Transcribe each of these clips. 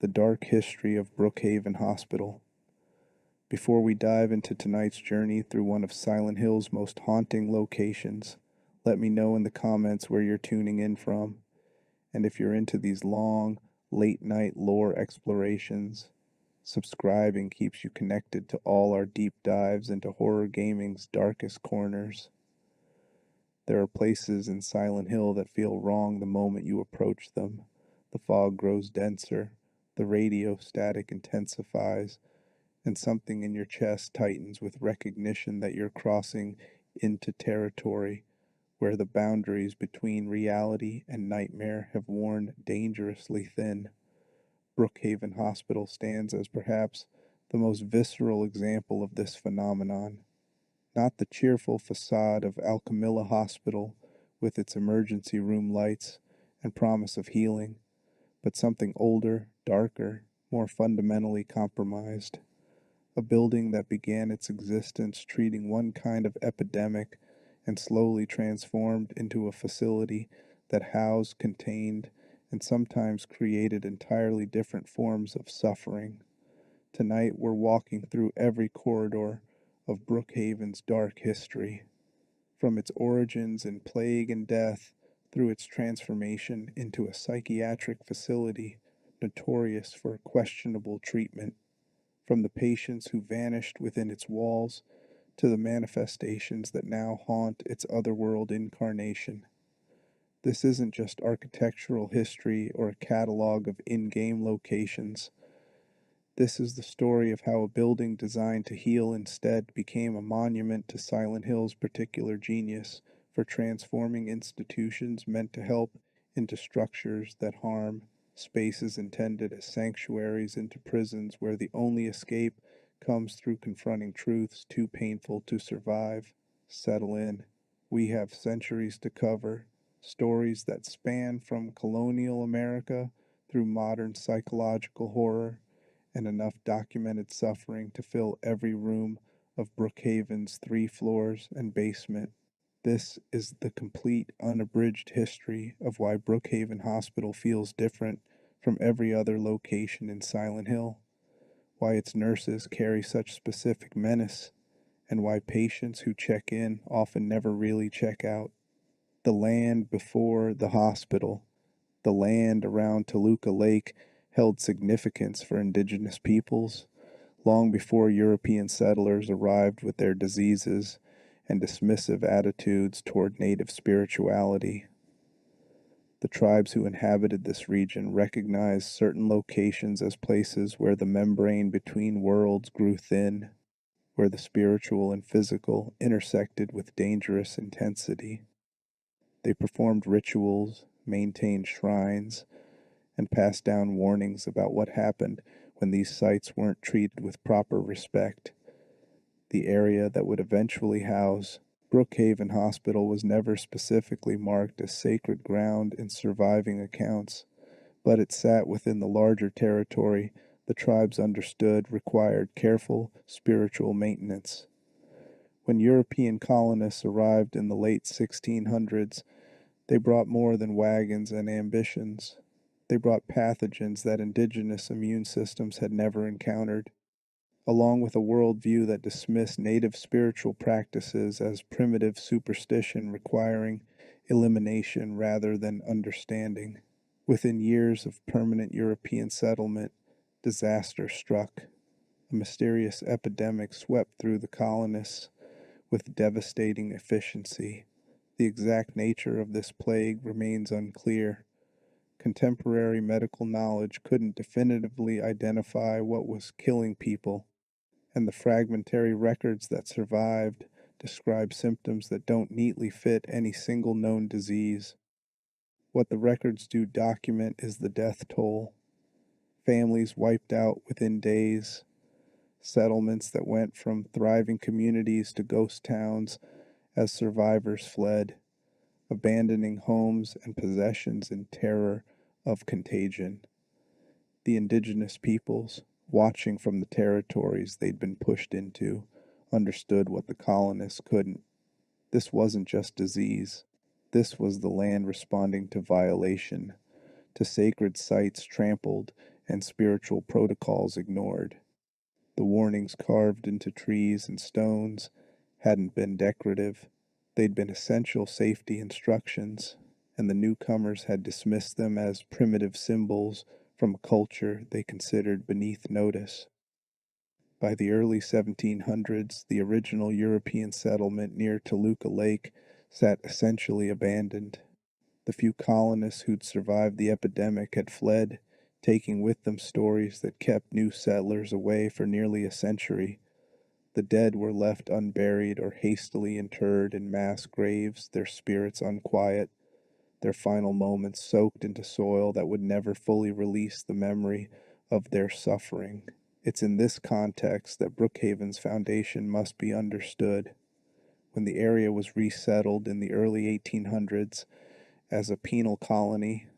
The Dark History of Brookhaven Hospital. Before we dive into tonight's journey through one of Silent Hill's most haunting locations, let me know in the comments where you're tuning in from, and if you're into these long, late-night lore explorations, subscribing keeps you connected to all our deep dives into horror gaming's darkest corners. There are places in Silent Hill that feel wrong the moment you approach them. The fog grows denser, the radio static intensifies, and something in your chest tightens with recognition that you're crossing into territory where the boundaries between reality and nightmare have worn dangerously thin. Brookhaven Hospital stands as perhaps the most visceral example of this phenomenon. Not the cheerful facade of Alchemilla Hospital with its emergency room lights and promise of healing, but something older, darker, more fundamentally compromised. A building that began its existence treating one kind of epidemic and slowly transformed into a facility that housed, contained, and sometimes created entirely different forms of suffering. Tonight we're walking through every corridor of Brookhaven's dark history, from its origins in plague and death through its transformation into a psychiatric facility notorious for questionable treatment, from the patients who vanished within its walls to the manifestations that now haunt its otherworld incarnation. This isn't just architectural history or a catalog of in-game locations. This is the story of how a building designed to heal instead became a monument to Silent Hill's particular genius for transforming institutions meant to help into structures that harm, spaces intended as sanctuaries into prisons where the only escape comes through confronting truths too painful to survive. Settle in. We have centuries to cover, stories that span from colonial America through modern psychological horror, and enough documented suffering to fill every room of Brookhaven's 3 floors and basement. This is the complete, unabridged history of why Brookhaven Hospital feels different from every other location in Silent Hill, why its nurses carry such specific menace, and why patients who check in often never really check out. The land before the hospital, the land around Toluca Lake, held significance for indigenous peoples long before European settlers arrived with their diseases and dismissive attitudes toward native spirituality. The tribes who inhabited this region recognized certain locations as places where the membrane between worlds grew thin, where the spiritual and physical intersected with dangerous intensity. They performed rituals, maintained shrines, and passed down warnings about what happened when these sites weren't treated with proper respect. The area that would eventually house Brookhaven Hospital was never specifically marked as sacred ground in surviving accounts, but it sat within the larger territory the tribes understood required careful spiritual maintenance. When European colonists arrived in the late 1600s, they brought more than wagons and ambitions. They brought pathogens that indigenous immune systems had never encountered, along with a worldview that dismissed native spiritual practices as primitive superstition requiring elimination rather than understanding. Within years of permanent European settlement, disaster struck. A mysterious epidemic swept through the colonists with devastating efficiency. The exact nature of this plague remains unclear. Contemporary medical knowledge couldn't definitively identify what was killing people, and the fragmentary records that survived describe symptoms that don't neatly fit any single known disease. What the records do document is the death toll. Families wiped out within days, settlements that went from thriving communities to ghost towns as survivors fled, abandoning homes and possessions in terror of contagion. The indigenous peoples, watching from the territories they'd been pushed into, understood what the colonists couldn't. This wasn't just disease. This was the land responding to violation, to sacred sites trampled and spiritual protocols ignored. The warnings carved into trees and stones hadn't been decorative, they'd been essential safety instructions, and the newcomers had dismissed them as primitive symbols from a culture they considered beneath notice. By the early 1700s, the original European settlement near Toluca Lake sat essentially abandoned. The few colonists who'd survived the epidemic had fled, taking with them stories that kept new settlers away for nearly a century. The dead were left unburied or hastily interred in mass graves, their spirits unquiet, their final moments soaked into soil that would never fully release the memory of their suffering. It's in this context that Brookhaven's foundation must be understood. When the area was resettled in the early 1800s as a penal colony,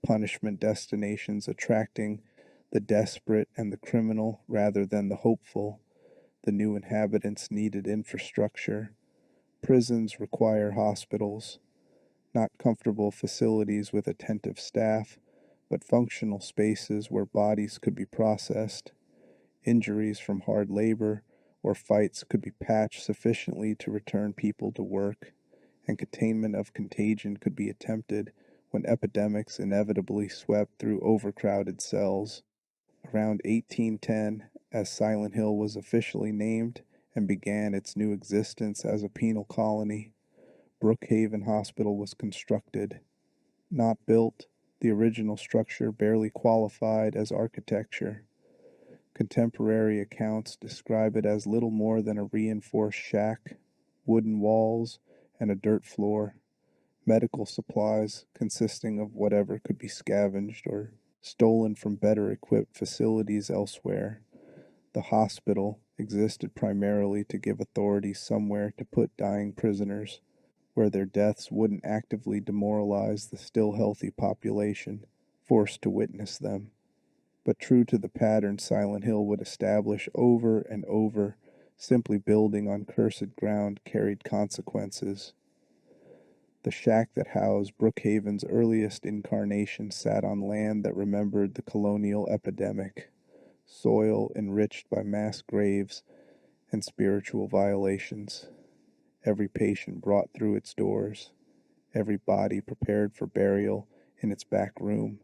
punishment destinations attracting the desperate and the criminal rather than the hopeful, the new inhabitants needed infrastructure. Prisons require hospitals, not comfortable facilities with attentive staff, but functional spaces where bodies could be processed, injuries from hard labor or fights could be patched sufficiently to return people to work, and containment of contagion could be attempted when epidemics inevitably swept through overcrowded cells. Around 1810, as Silent Hill was officially named and began its new existence as a penal colony, Brookhaven Hospital was constructed. Not built, the original structure barely qualified as architecture. Contemporary accounts describe it as little more than a reinforced shack, wooden walls, and a dirt floor, medical supplies consisting of whatever could be scavenged or stolen from better equipped facilities elsewhere. The hospital existed primarily to give authorities somewhere to put dying prisoners, where their deaths wouldn't actively demoralize the still healthy population forced to witness them. But true to the pattern Silent Hill would establish over and over, simply building on cursed ground carried consequences. The shack that housed Brookhaven's earliest incarnation sat on land that remembered the colonial epidemic, soil enriched by mass graves and spiritual violations. Every patient brought through its doors, every body prepared for burial in its back room,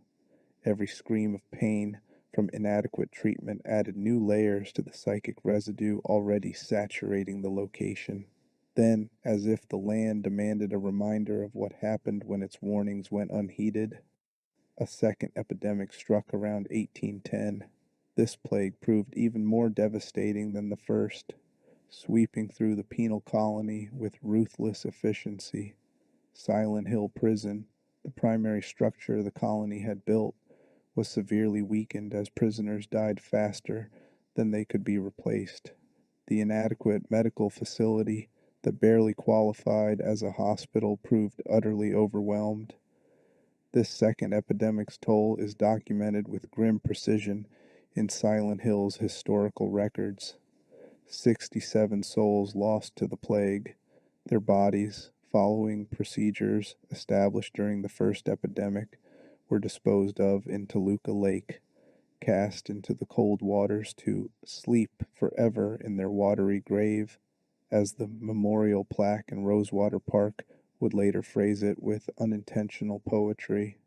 every scream of pain from inadequate treatment added new layers to the psychic residue already saturating the location. Then, as if the land demanded a reminder of what happened when its warnings went unheeded, a second epidemic struck around 1810. This plague proved even more devastating than the first, sweeping through the penal colony with ruthless efficiency. Silent Hill Prison, the primary structure the colony had built, was severely weakened as prisoners died faster than they could be replaced. The inadequate medical facility that barely qualified as a hospital proved utterly overwhelmed. This second epidemic's toll is documented with grim precision in Silent Hill's historical records. 67 souls lost to the plague, their bodies, following procedures established during the first epidemic, were disposed of in Toluca Lake, cast into the cold waters to sleep forever in their watery grave, as the memorial plaque in Rosewater Park would later phrase it with unintentional poetry.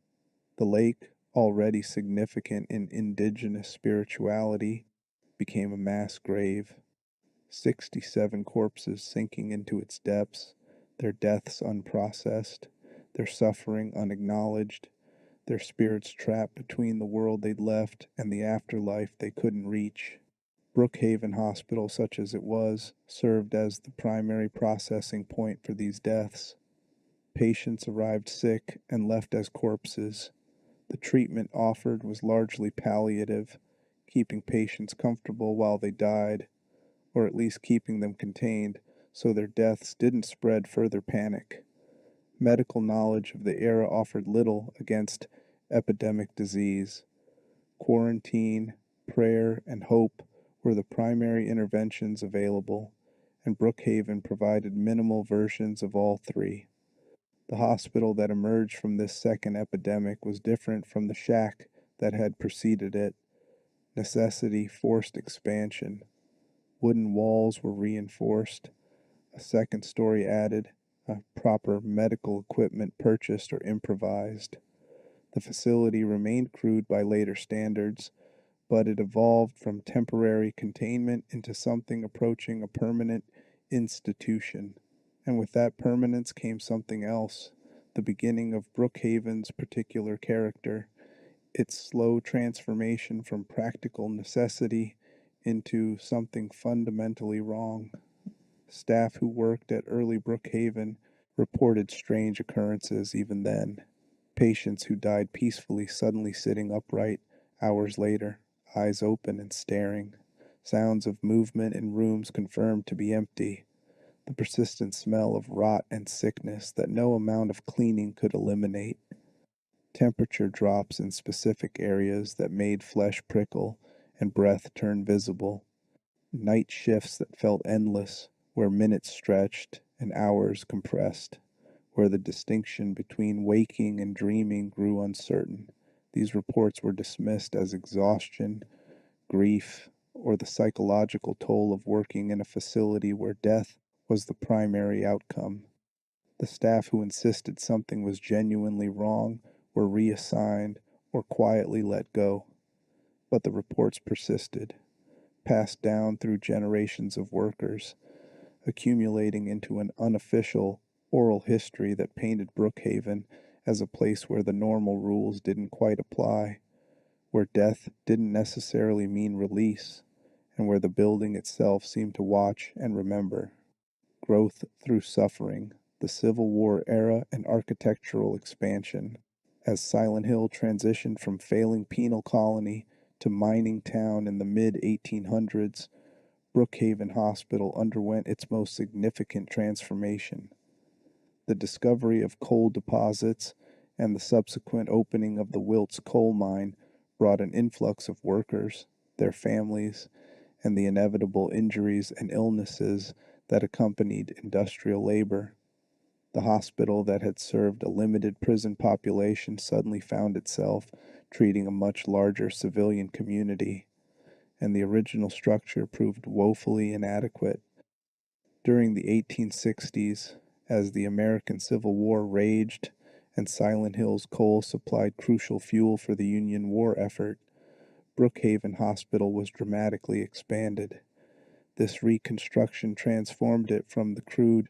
The lake, already significant in indigenous spirituality, became a mass grave. 67 corpses sinking into its depths, their deaths unprocessed, their suffering unacknowledged, their spirits trapped between the world they'd left and the afterlife they couldn't reach. Brookhaven Hospital, such as it was, served as the primary processing point for these deaths. Patients arrived sick and left as corpses. The treatment offered was largely palliative, keeping patients comfortable while they died, or at least keeping them contained so their deaths didn't spread further panic. Medical knowledge of the era offered little against epidemic disease. Quarantine, prayer, and hope were the primary interventions available, and Brookhaven provided minimal versions of all three. The hospital that emerged from this second epidemic was different from the shack that had preceded it. Necessity forced expansion. Wooden walls were reinforced, a second story added, proper medical equipment purchased or improvised. The facility remained crude by later standards, but it evolved from temporary containment into something approaching a permanent institution. And with that permanence came something else, the beginning of Brookhaven's particular character, its slow transformation from practical necessity into something fundamentally wrong. Staff who worked at early Brookhaven reported strange occurrences even then. Patients who died peacefully suddenly sitting upright hours later, eyes open and staring. Sounds of movement in rooms confirmed to be empty. The persistent smell of rot and sickness that no amount of cleaning could eliminate. Temperature drops in specific areas that made flesh prickle and breath turn visible. Night shifts that felt endless, where minutes stretched and hours compressed, where the distinction between waking and dreaming grew uncertain. These reports were dismissed as exhaustion, grief, or the psychological toll of working in a facility where death was the primary outcome. The staff who insisted something was genuinely wrong were reassigned or quietly let go. But the reports persisted, passed down through generations of workers, accumulating into an unofficial oral history that painted Brookhaven as a place where the normal rules didn't quite apply, where death didn't necessarily mean release, and where the building itself seemed to watch and remember. Growth through suffering, the Civil War era and architectural expansion. As Silent Hill transitioned from failing penal colony to mining town in the mid 1800s, Brookhaven Hospital underwent its most significant transformation. The discovery of coal deposits and the subsequent opening of the Wilts coal mine brought an influx of workers, their families, and the inevitable injuries and illnesses that accompanied industrial labor. The hospital that had served a limited prison population suddenly found itself treating a much larger civilian community, and the original structure proved woefully inadequate. During the 1860s, as the American Civil War raged and Silent Hill's coal supplied crucial fuel for the Union war effort, Brookhaven Hospital was dramatically expanded. This reconstruction transformed it from the crude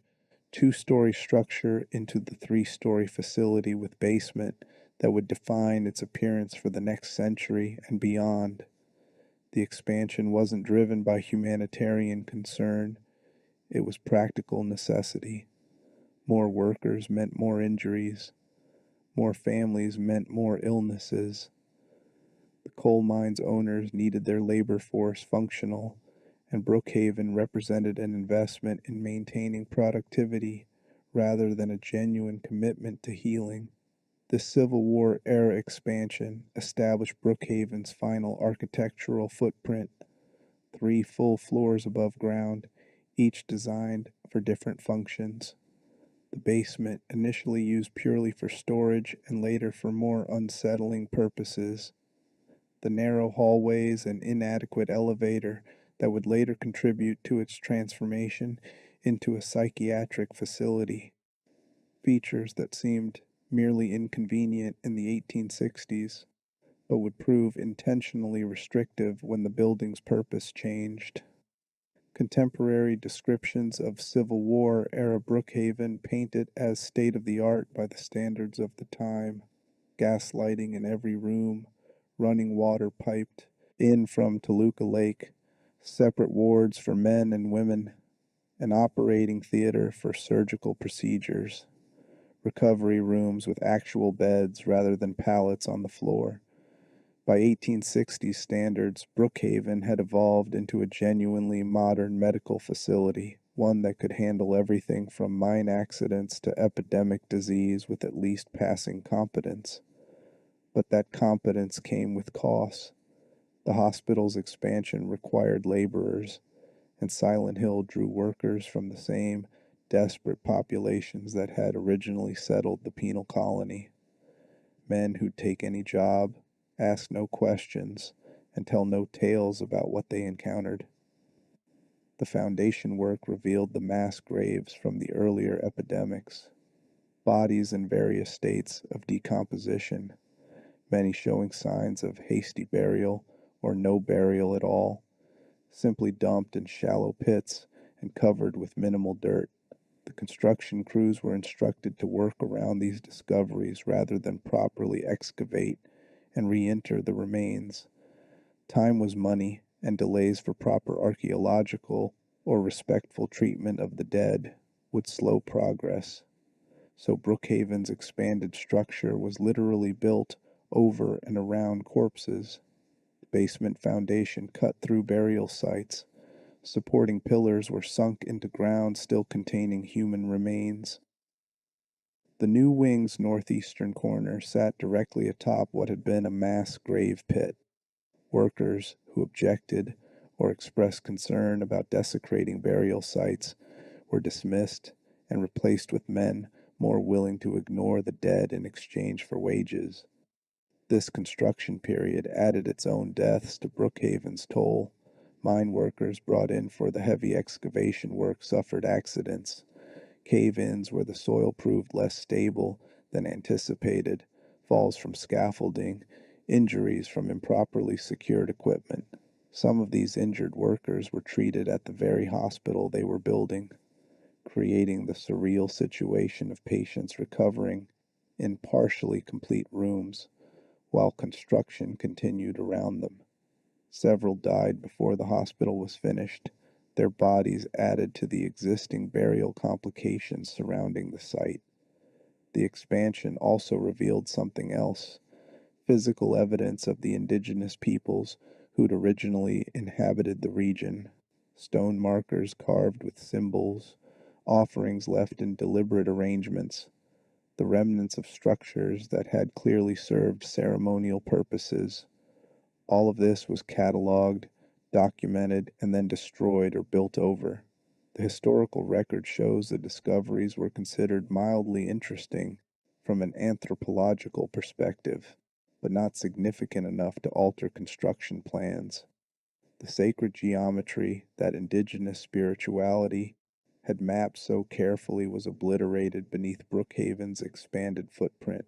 two-story structure into the three-story facility with basement that would define its appearance for the next century and beyond. The expansion wasn't driven by humanitarian concern, it was practical necessity. More workers meant more injuries. More families meant more illnesses. The coal mine's owners needed their labor force functional, and Brookhaven represented an investment in maintaining productivity rather than a genuine commitment to healing. This Civil War era expansion established Brookhaven's final architectural footprint, 3 full floors above ground, each designed for different functions. The basement, initially used purely for storage and later for more unsettling purposes. The narrow hallways and inadequate elevator that would later contribute to its transformation into a psychiatric facility. Features that seemed merely inconvenient in the 1860s, but would prove intentionally restrictive when the building's purpose changed. Contemporary descriptions of Civil War era Brookhaven paint it as state of the art by the standards of the time. Gas lighting in every room, running water piped in from Toluca Lake, separate wards for men and women, an operating theater for surgical procedures, recovery rooms with actual beds rather than pallets on the floor. By 1860s standards, Brookhaven had evolved into a genuinely modern medical facility, one that could handle everything from mine accidents to epidemic disease with at least passing competence. But that competence came with costs. The hospital's expansion required laborers, and Silent Hill drew workers from the same desperate populations that had originally settled the penal colony. Men who'd take any job, ask no questions, and tell no tales about what they encountered. The foundation work revealed the mass graves from the earlier epidemics, bodies in various states of decomposition, many showing signs of hasty burial or no burial at all, simply dumped in shallow pits and covered with minimal dirt. The construction crews were instructed to work around these discoveries rather than properly excavate and re-enter the remains. Time was money, and delays for proper archaeological or respectful treatment of the dead would slow progress. So Brookhaven's expanded structure was literally built over and around corpses. The basement foundation cut through burial sites. Supporting pillars were sunk into ground still containing human remains. The new wing's northeastern corner sat directly atop what had been a mass grave pit. Workers who objected or expressed concern about desecrating burial sites were dismissed and replaced with men more willing to ignore the dead in exchange for wages. This construction period added its own deaths to Brookhaven's toll. Mine workers brought in for the heavy excavation work suffered accidents. Cave-ins where the soil proved less stable than anticipated, falls from scaffolding, injuries from improperly secured equipment. Some of these injured workers were treated at the very hospital they were building, creating the surreal situation of patients recovering in partially complete rooms while construction continued around them. Several died before the hospital was finished, their bodies added to the existing burial complications surrounding the site. The expansion also revealed something else: physical evidence of the indigenous peoples who'd originally inhabited the region. Stone markers carved with symbols, offerings left in deliberate arrangements, the remnants of structures that had clearly served ceremonial purposes. All of this was catalogued, documented, and then destroyed or built over. The historical record shows the discoveries were considered mildly interesting from an anthropological perspective, but not significant enough to alter construction plans. The sacred geometry that indigenous spirituality had mapped so carefully was obliterated beneath Brookhaven's expanded footprint.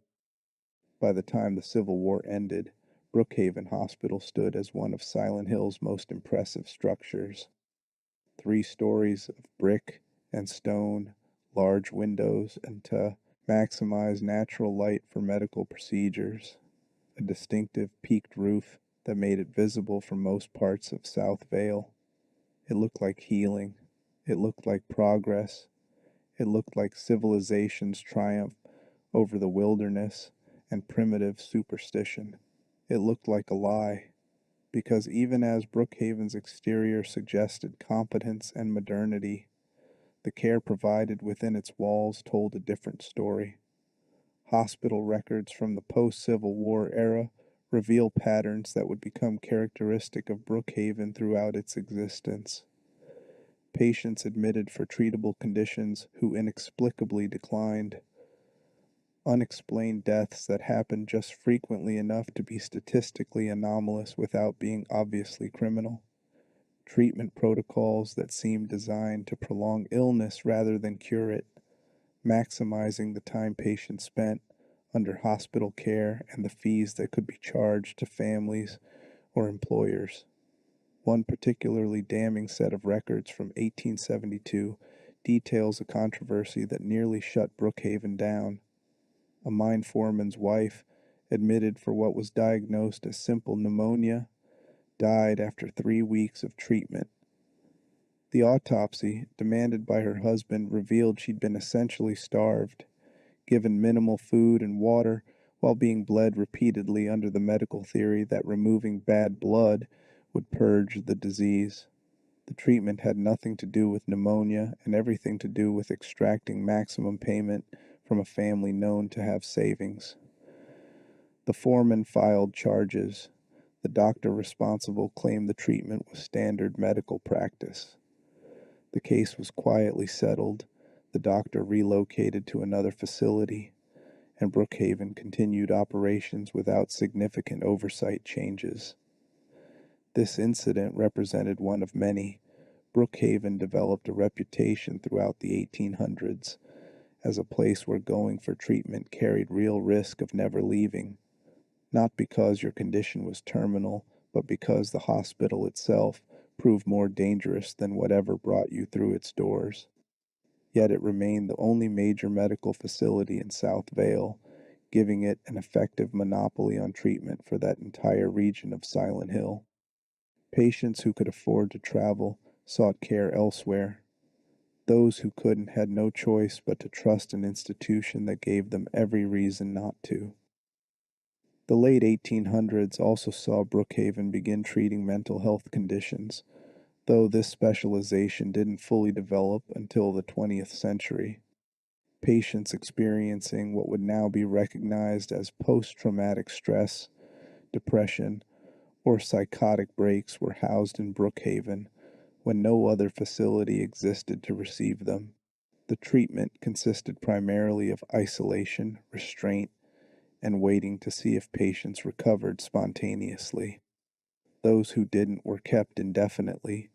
By the time the Civil War ended, Brookhaven Hospital stood as one of Silent Hill's most impressive structures. 3 stories of brick and stone, large windows, and to maximize natural light for medical procedures. A distinctive peaked roof that made it visible from most parts of South Vale. It looked like healing. It looked like progress. It looked like civilization's triumph over the wilderness and primitive superstition. It looked like a lie, because even as Brookhaven's exterior suggested competence and modernity, the care provided within its walls told a different story. Hospital records from the post-Civil War era reveal patterns that would become characteristic of Brookhaven throughout its existence. Patients admitted for treatable conditions who inexplicably declined. Unexplained deaths that happened just frequently enough to be statistically anomalous without being obviously criminal. Treatment protocols that seemed designed to prolong illness rather than cure it, maximizing the time patients spent under hospital care and the fees that could be charged to families or employers. One particularly damning set of records from 1872 details a controversy that nearly shut Brookhaven down. A mine foreman's wife, admitted for what was diagnosed as simple pneumonia, died after 3 weeks of treatment. The autopsy, demanded by her husband, revealed she'd been essentially starved, given minimal food and water, while being bled repeatedly under the medical theory that removing bad blood would purge the disease. The treatment had nothing to do with pneumonia and everything to do with extracting maximum payment from a family known to have savings. The foreman filed charges. The doctor responsible claimed the treatment was standard medical practice. The case was quietly settled, the doctor relocated to another facility, and Brookhaven continued operations without significant oversight changes. This incident represented one of many. Brookhaven developed a reputation throughout the 1800s as a place where going for treatment carried real risk of never leaving, not because your condition was terminal, but because the hospital itself proved more dangerous than whatever brought you through its doors. Yet it remained the only major medical facility in South Vale, giving it an effective monopoly on treatment for that entire region of Silent Hill. Patients who could afford to travel sought care elsewhere. Those who couldn't had no choice but to trust an institution that gave them every reason not to. The late 1800s also saw Brookhaven begin treating mental health conditions, though this specialization didn't fully develop until the 20th century. Patients experiencing what would now be recognized as post-traumatic stress, depression, or psychotic breaks were housed in Brookhaven when no other facility existed to receive them. The treatment consisted primarily of isolation, restraint, and waiting to see if patients recovered spontaneously. Those who didn't were kept indefinitely,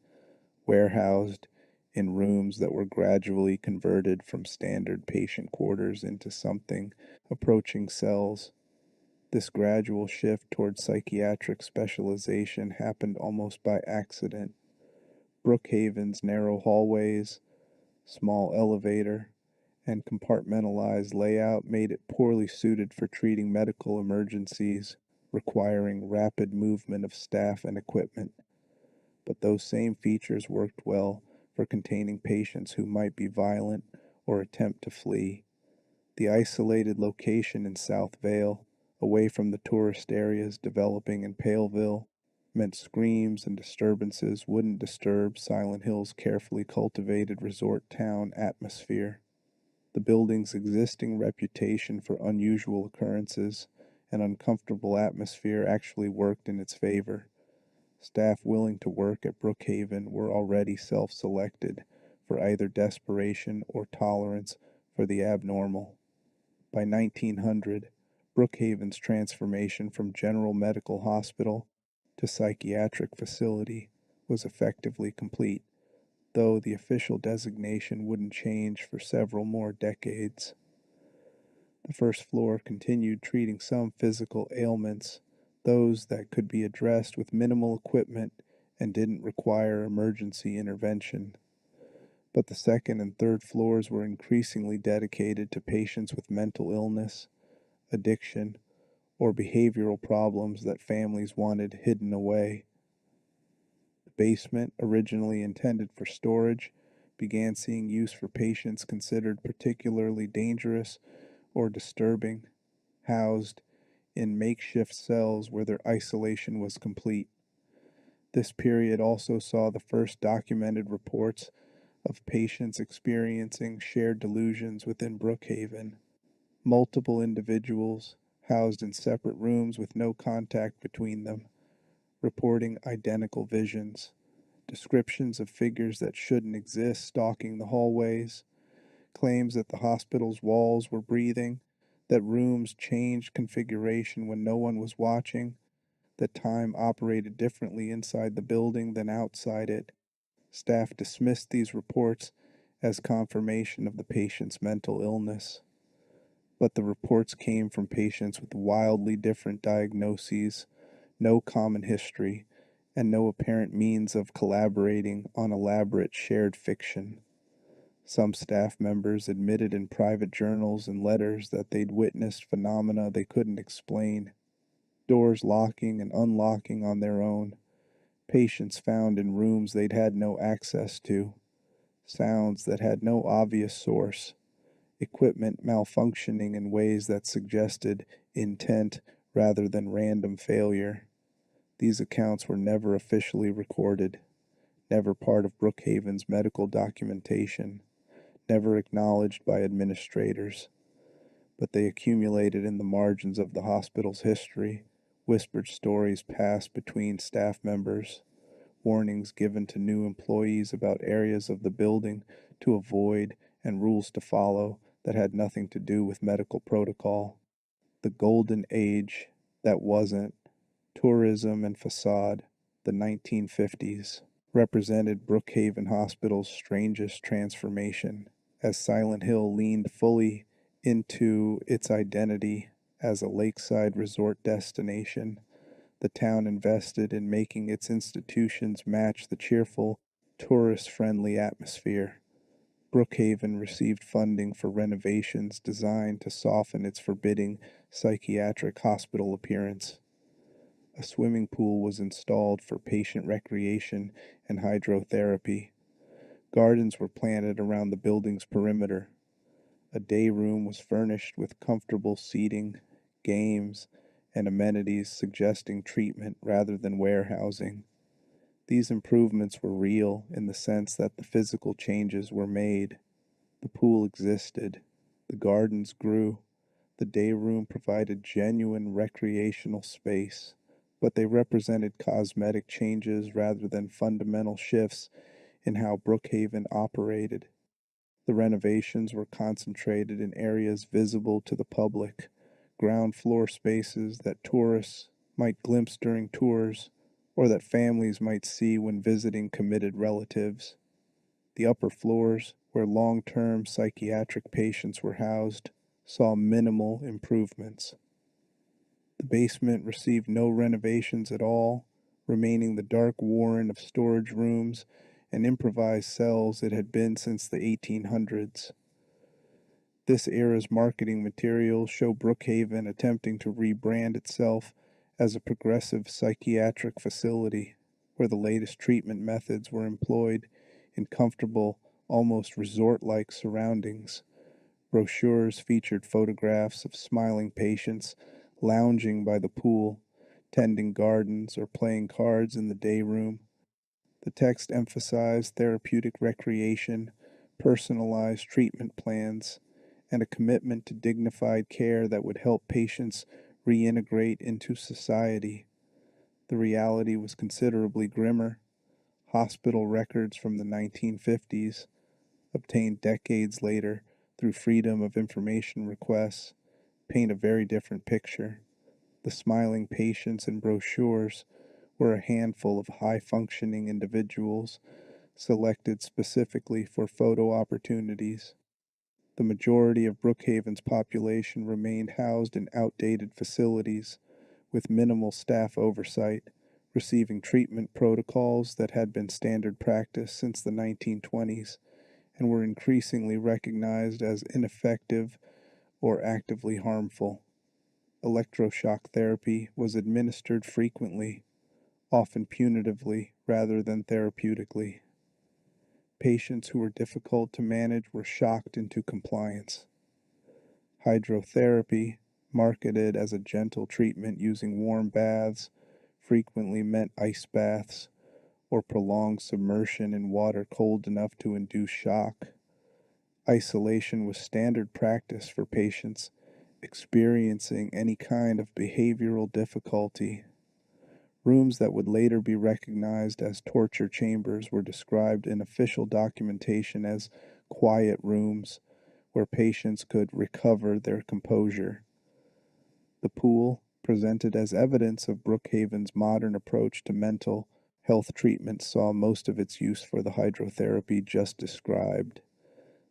warehoused in rooms that were gradually converted from standard patient quarters into something approaching cells. This gradual shift toward psychiatric specialization happened almost by accident. Brookhaven's narrow hallways, small elevator, and compartmentalized layout made it poorly suited for treating medical emergencies requiring rapid movement of staff and equipment. But those same features worked well for containing patients who might be violent or attempt to flee. The isolated location in South Vale, away from the tourist areas developing in Paleville, meant screams and disturbances wouldn't disturb Silent Hill's carefully cultivated resort town atmosphere. The building's existing reputation for unusual occurrences and uncomfortable atmosphere actually worked in its favor. Staff willing to work at Brookhaven were already self-selected for either desperation or tolerance for the abnormal. By 1900, Brookhaven's transformation from general medical hospital to psychiatric facility was effectively complete, though the official designation wouldn't change for several more decades. The first floor continued treating some physical ailments, those that could be addressed with minimal equipment and didn't require emergency intervention. But the second and third floors were increasingly dedicated to patients with mental illness, addiction, or behavioral problems that families wanted hidden away. The basement, originally intended for storage, began seeing use for patients considered particularly dangerous or disturbing, housed in makeshift cells where their isolation was complete. This period also saw the first documented reports of patients experiencing shared delusions within Brookhaven. Multiple individuals, housed in separate rooms with no contact between them, reporting identical visions, descriptions of figures that shouldn't exist stalking the hallways, claims that the hospital's walls were breathing, that rooms changed configuration when no one was watching, that time operated differently inside the building than outside it. Staff dismissed these reports as confirmation of the patient's mental illness. But the reports came from patients with wildly different diagnoses, no common history, and no apparent means of collaborating on elaborate shared fiction. Some staff members admitted in private journals and letters that they'd witnessed phenomena they couldn't explain, doors locking and unlocking on their own, patients found in rooms they'd had no access to, sounds that had no obvious source, equipment malfunctioning in ways that suggested intent rather than random failure. These accounts were never officially recorded, never part of Brookhaven's medical documentation, never acknowledged by administrators, but they accumulated in the margins of the hospital's history, whispered stories passed between staff members, warnings given to new employees about areas of the building to avoid and rules to follow that had nothing to do with medical protocol. The golden age that wasn't, tourism and facade, The 1950s represented Brookhaven Hospital's strangest transformation as Silent Hill leaned fully into its identity as a lakeside resort destination. The town invested in making its institutions match the cheerful, tourist-friendly atmosphere. Brookhaven received funding for renovations designed to soften its forbidding psychiatric hospital appearance. A swimming pool was installed for patient recreation and hydrotherapy. Gardens were planted around the building's perimeter. A day room was furnished with comfortable seating, games, and amenities suggesting treatment rather than warehousing. These improvements were real in the sense that the physical changes were made. The pool existed. The gardens grew. The day room provided genuine recreational space, but they represented cosmetic changes rather than fundamental shifts in how Brookhaven operated. The renovations were concentrated in areas visible to the public, ground floor spaces that tourists might glimpse during tours or that families might see when visiting committed relatives. The upper floors, where long-term psychiatric patients were housed, saw minimal improvements. The basement received no renovations at all, remaining the dark warren of storage rooms and improvised cells it had been since the 1800s. This era's marketing materials show Brookhaven attempting to rebrand itself as a progressive psychiatric facility where the latest treatment methods were employed in comfortable, almost resort-like surroundings. Brochures featured photographs of smiling patients lounging by the pool, tending gardens, or playing cards in the day room. The text emphasized therapeutic recreation, personalized treatment plans, and a commitment to dignified care that would help patients reintegrate into society. The reality was considerably grimmer. Hospital records from the 1950s, obtained decades later through Freedom of Information requests, paint a very different picture. The smiling patients in brochures were a handful of high-functioning individuals selected specifically for photo opportunities. The majority of Brookhaven's population remained housed in outdated facilities with minimal staff oversight, receiving treatment protocols that had been standard practice since the 1920s and were increasingly recognized as ineffective or actively harmful. Electroshock therapy was administered frequently, often punitively rather than therapeutically. Patients who were difficult to manage were shocked into compliance. Hydrotherapy, marketed as a gentle treatment using warm baths, frequently meant ice baths or prolonged submersion in water cold enough to induce shock. Isolation was standard practice for patients experiencing any kind of behavioral difficulty. Rooms that would later be recognized as torture chambers were described in official documentation as quiet rooms where patients could recover their composure. The pool, presented as evidence of Brookhaven's modern approach to mental health treatment, saw most of its use for the hydrotherapy just described.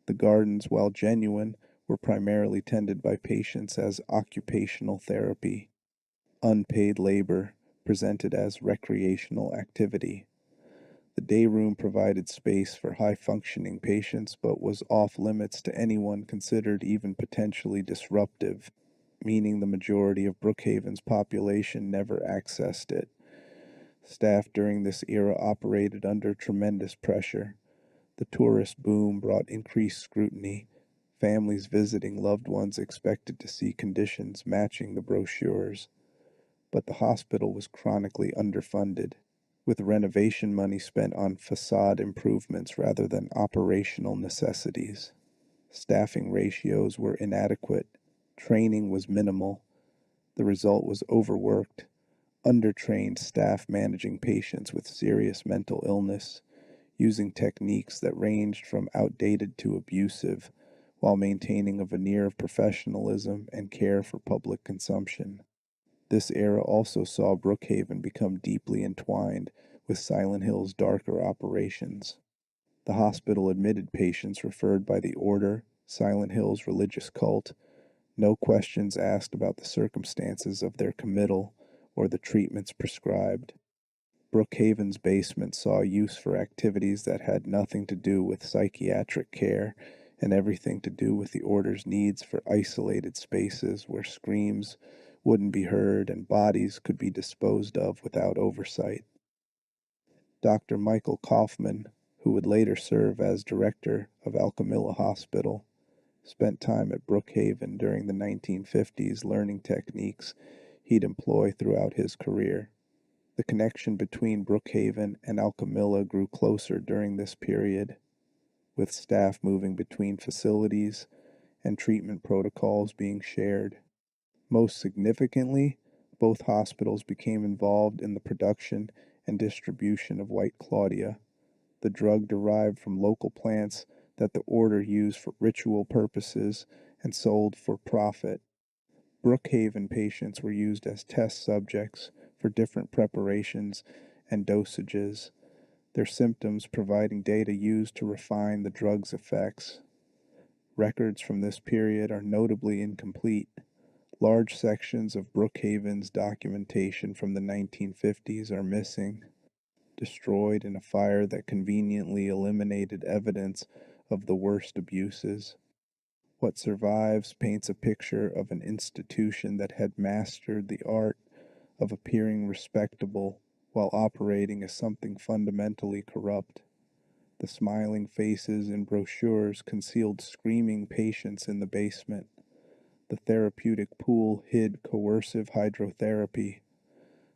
The gardens, while genuine, were primarily tended by patients as occupational therapy, unpaid labor presented as recreational activity. The day room provided space for high-functioning patients but was off-limits to anyone considered even potentially disruptive, meaning the majority of Brookhaven's population never accessed it. Staff during this era operated under tremendous pressure. The tourist boom brought increased scrutiny. Families visiting loved ones expected to see conditions matching the brochures. But the hospital was chronically underfunded, with renovation money spent on facade improvements rather than operational necessities. Staffing ratios were inadequate. Training was minimal. The result was overworked, undertrained staff managing patients with serious mental illness, using techniques that ranged from outdated to abusive, while maintaining a veneer of professionalism and care for public consumption. This era also saw Brookhaven become deeply entwined with Silent Hill's darker operations. The hospital admitted patients referred by the Order, Silent Hill's religious cult, no questions asked about the circumstances of their committal or the treatments prescribed. Brookhaven's basement saw use for activities that had nothing to do with psychiatric care and everything to do with the Order's needs for isolated spaces where screams wouldn't be heard and bodies could be disposed of without oversight. Dr. Michael Kaufman, who would later serve as director of Alchemilla Hospital, spent time at Brookhaven during the 1950s learning techniques he'd employ throughout his career. The connection between Brookhaven and Alchemilla grew closer during this period, with staff moving between facilities and treatment protocols being shared. Most significantly, both hospitals became involved in the production and distribution of White Claudia, the drug derived from local plants that the Order used for ritual purposes and sold for profit. Brookhaven patients were used as test subjects for different preparations and dosages, their symptoms providing data used to refine the drug's effects. Records from this period are notably incomplete. Large sections of Brookhaven's documentation from the 1950s are missing, destroyed in a fire that conveniently eliminated evidence of the worst abuses. What survives paints a picture of an institution that had mastered the art of appearing respectable while operating as something fundamentally corrupt. The smiling faces in brochures concealed screaming patients in the basement. The therapeutic pool hid coercive hydrotherapy.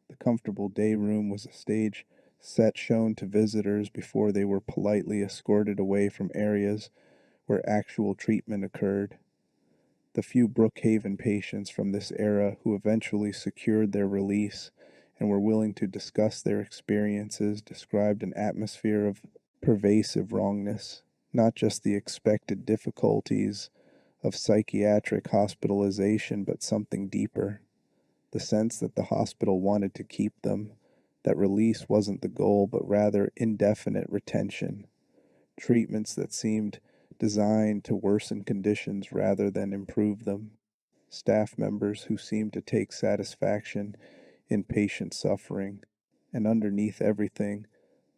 The comfortable day room was a stage set shown to visitors before they were politely escorted away from areas where actual treatment occurred. The few Brookhaven patients from this era who eventually secured their release and were willing to discuss their experiences described an atmosphere of pervasive wrongness, not just the expected difficulties of psychiatric hospitalization, but something deeper. The sense that the hospital wanted to keep them, that release wasn't the goal, but rather indefinite retention. Treatments that seemed designed to worsen conditions rather than improve them. Staff members who seemed to take satisfaction in patient suffering. And underneath everything,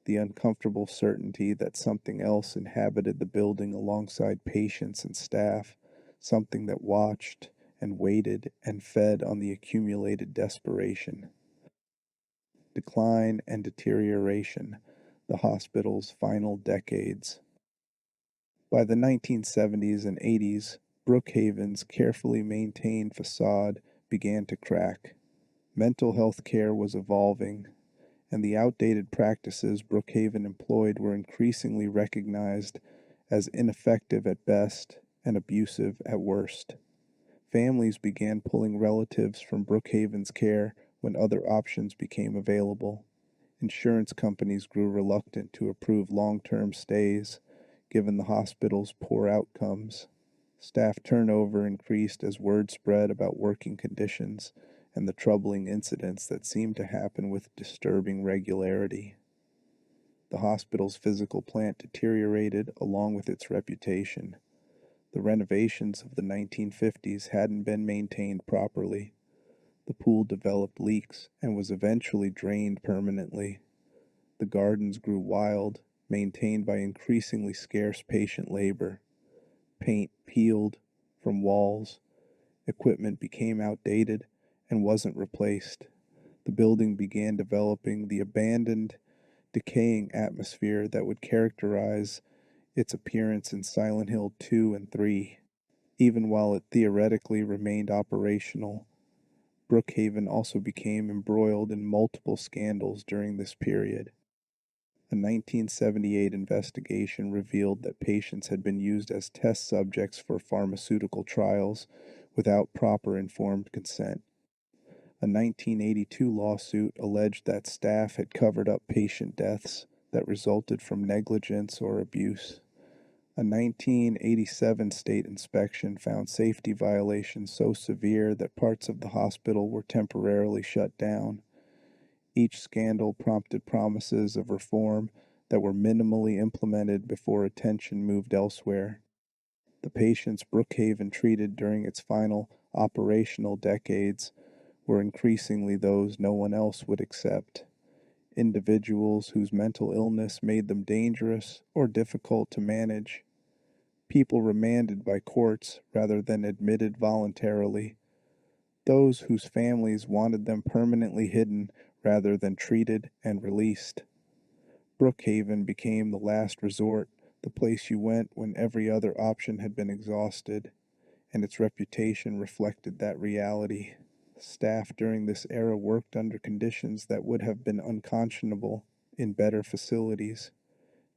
the uncomfortable certainty that something else inhabited the building alongside patients and staff, something that watched and waited and fed on the accumulated desperation. Decline and deterioration, the hospital's final decades. By the 1970s and 80s, Brookhaven's carefully maintained facade began to crack. Mental health care was evolving, and the outdated practices Brookhaven employed were increasingly recognized as ineffective at best and abusive at worst. Families began pulling relatives from Brookhaven's care when other options became available. Insurance companies grew reluctant to approve long-term stays, given the hospital's poor outcomes. Staff turnover increased as word spread about working conditions and the troubling incidents that seemed to happen with disturbing regularity. The hospital's physical plant deteriorated along with its reputation. The renovations of the 1950s hadn't been maintained properly. The pool developed leaks and was eventually drained permanently. The gardens grew wild, maintained by increasingly scarce patient labor. Paint peeled from walls. Equipment became outdated and wasn't replaced. The building began developing the abandoned, decaying atmosphere that would characterize its appearance in Silent Hill 2 and 3. Even while it theoretically remained operational, Brookhaven also became embroiled in multiple scandals during this period. A 1978 investigation revealed that patients had been used as test subjects for pharmaceutical trials without proper informed consent. A 1982 lawsuit alleged that staff had covered up patient deaths that resulted from negligence or abuse. A 1987 state inspection found safety violations so severe that parts of the hospital were temporarily shut down. Each scandal prompted promises of reform that were minimally implemented before attention moved elsewhere. The patients Brookhaven treated during its final operational decades were increasingly those no one else would accept. Individuals whose mental illness made them dangerous or difficult to manage. People remanded by courts rather than admitted voluntarily. Those whose families wanted them permanently hidden rather than treated and released. Brookhaven became the last resort, the place you went when every other option had been exhausted, and its reputation reflected that reality. Staff during this era worked under conditions that would have been unconscionable in better facilities.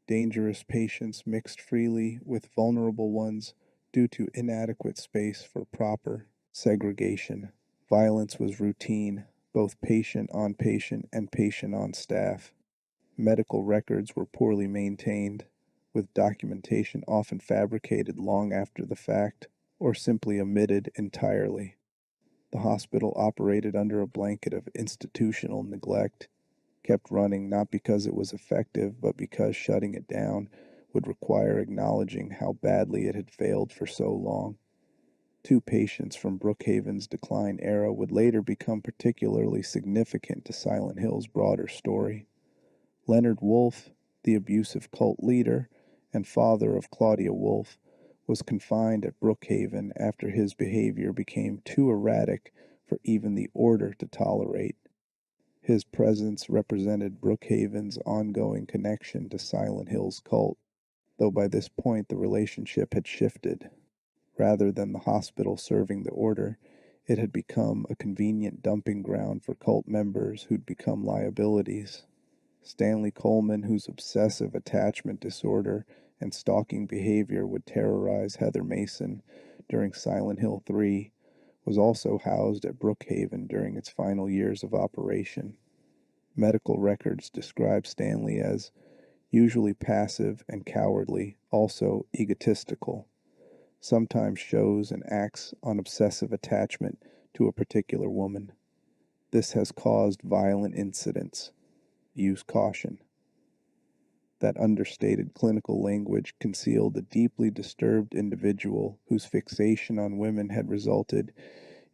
Dangerous patients mixed freely with vulnerable ones due to inadequate space for proper segregation. Violence was routine, both patient on patient and patient on staff. Medical records were poorly maintained, with documentation often fabricated long after the fact or simply omitted entirely. The hospital operated under a blanket of institutional neglect, kept running not because it was effective, but because shutting it down would require acknowledging how badly it had failed for so long. Two patients from Brookhaven's decline era would later become particularly significant to Silent Hill's broader story. Leonard Wolfe, the abusive cult leader and father of Claudia Wolfe, was confined at Brookhaven after his behavior became too erratic for even the order to tolerate. His presence represented Brookhaven's ongoing connection to Silent Hill's cult, though by this point the relationship had shifted. Rather than the hospital serving the order, it had become a convenient dumping ground for cult members who'd become liabilities. Stanley Coleman, whose obsessive attachment disorder and stalking behavior would terrorize Heather Mason during Silent Hill 3, was also housed at Brookhaven during its final years of operation. Medical records describe Stanley as usually passive and cowardly, also egotistical, sometimes shows and acts on obsessive attachment to a particular woman. This has caused violent incidents. Use caution. That understated clinical language concealed a deeply disturbed individual whose fixation on women had resulted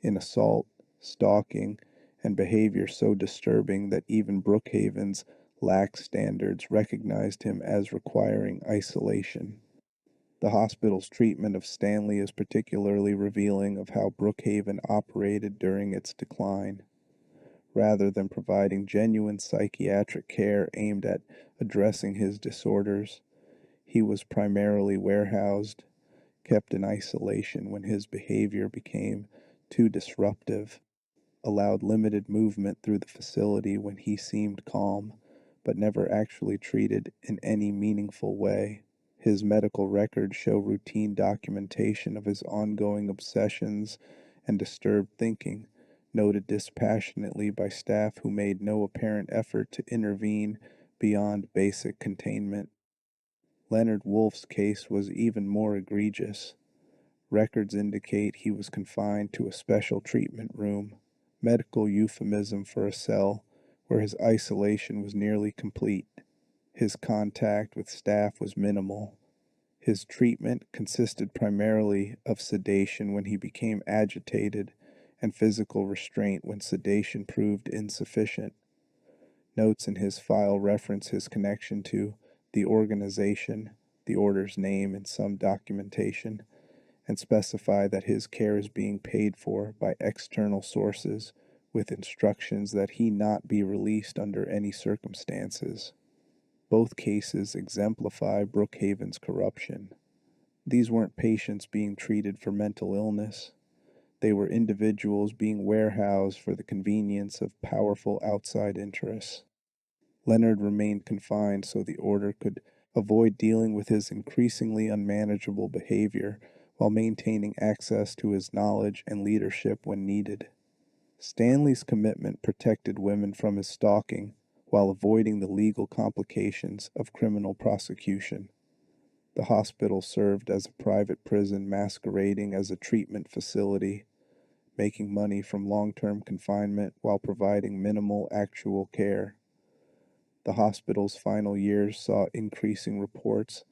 in assault, stalking, and behavior so disturbing that even Brookhaven's lax standards recognized him as requiring isolation. The hospital's treatment of Stanley is particularly revealing of how Brookhaven operated during its decline. Rather than providing genuine psychiatric care aimed at addressing his disorders, he was primarily warehoused, kept in isolation when his behavior became too disruptive, allowed limited movement through the facility when he seemed calm, but never actually treated in any meaningful way. His medical records show routine documentation of his ongoing obsessions and disturbed thinking, noted dispassionately by staff who made no apparent effort to intervene beyond basic containment. Leonard Wolfe's case was even more egregious. Records indicate he was confined to a special treatment room, medical euphemism for a cell, where his isolation was nearly complete. His contact with staff was minimal. His treatment consisted primarily of sedation when he became agitated and physical restraint when sedation proved insufficient. Notes in his file reference his connection to the organization, the order's name in some documentation, and specify that his care is being paid for by external sources with instructions that he not be released under any circumstances. Both cases exemplify Brookhaven's corruption. These weren't patients being treated for mental illness. They were individuals being warehoused for the convenience of powerful outside interests. Leonard remained confined so the order could avoid dealing with his increasingly unmanageable behavior while maintaining access to his knowledge and leadership when needed. Stanley's commitment protected women from his stalking while avoiding the legal complications of criminal prosecution. The hospital served as a private prison masquerading as a treatment facility, making money from long-term confinement while providing minimal actual care. The hospital's final years saw increasing reports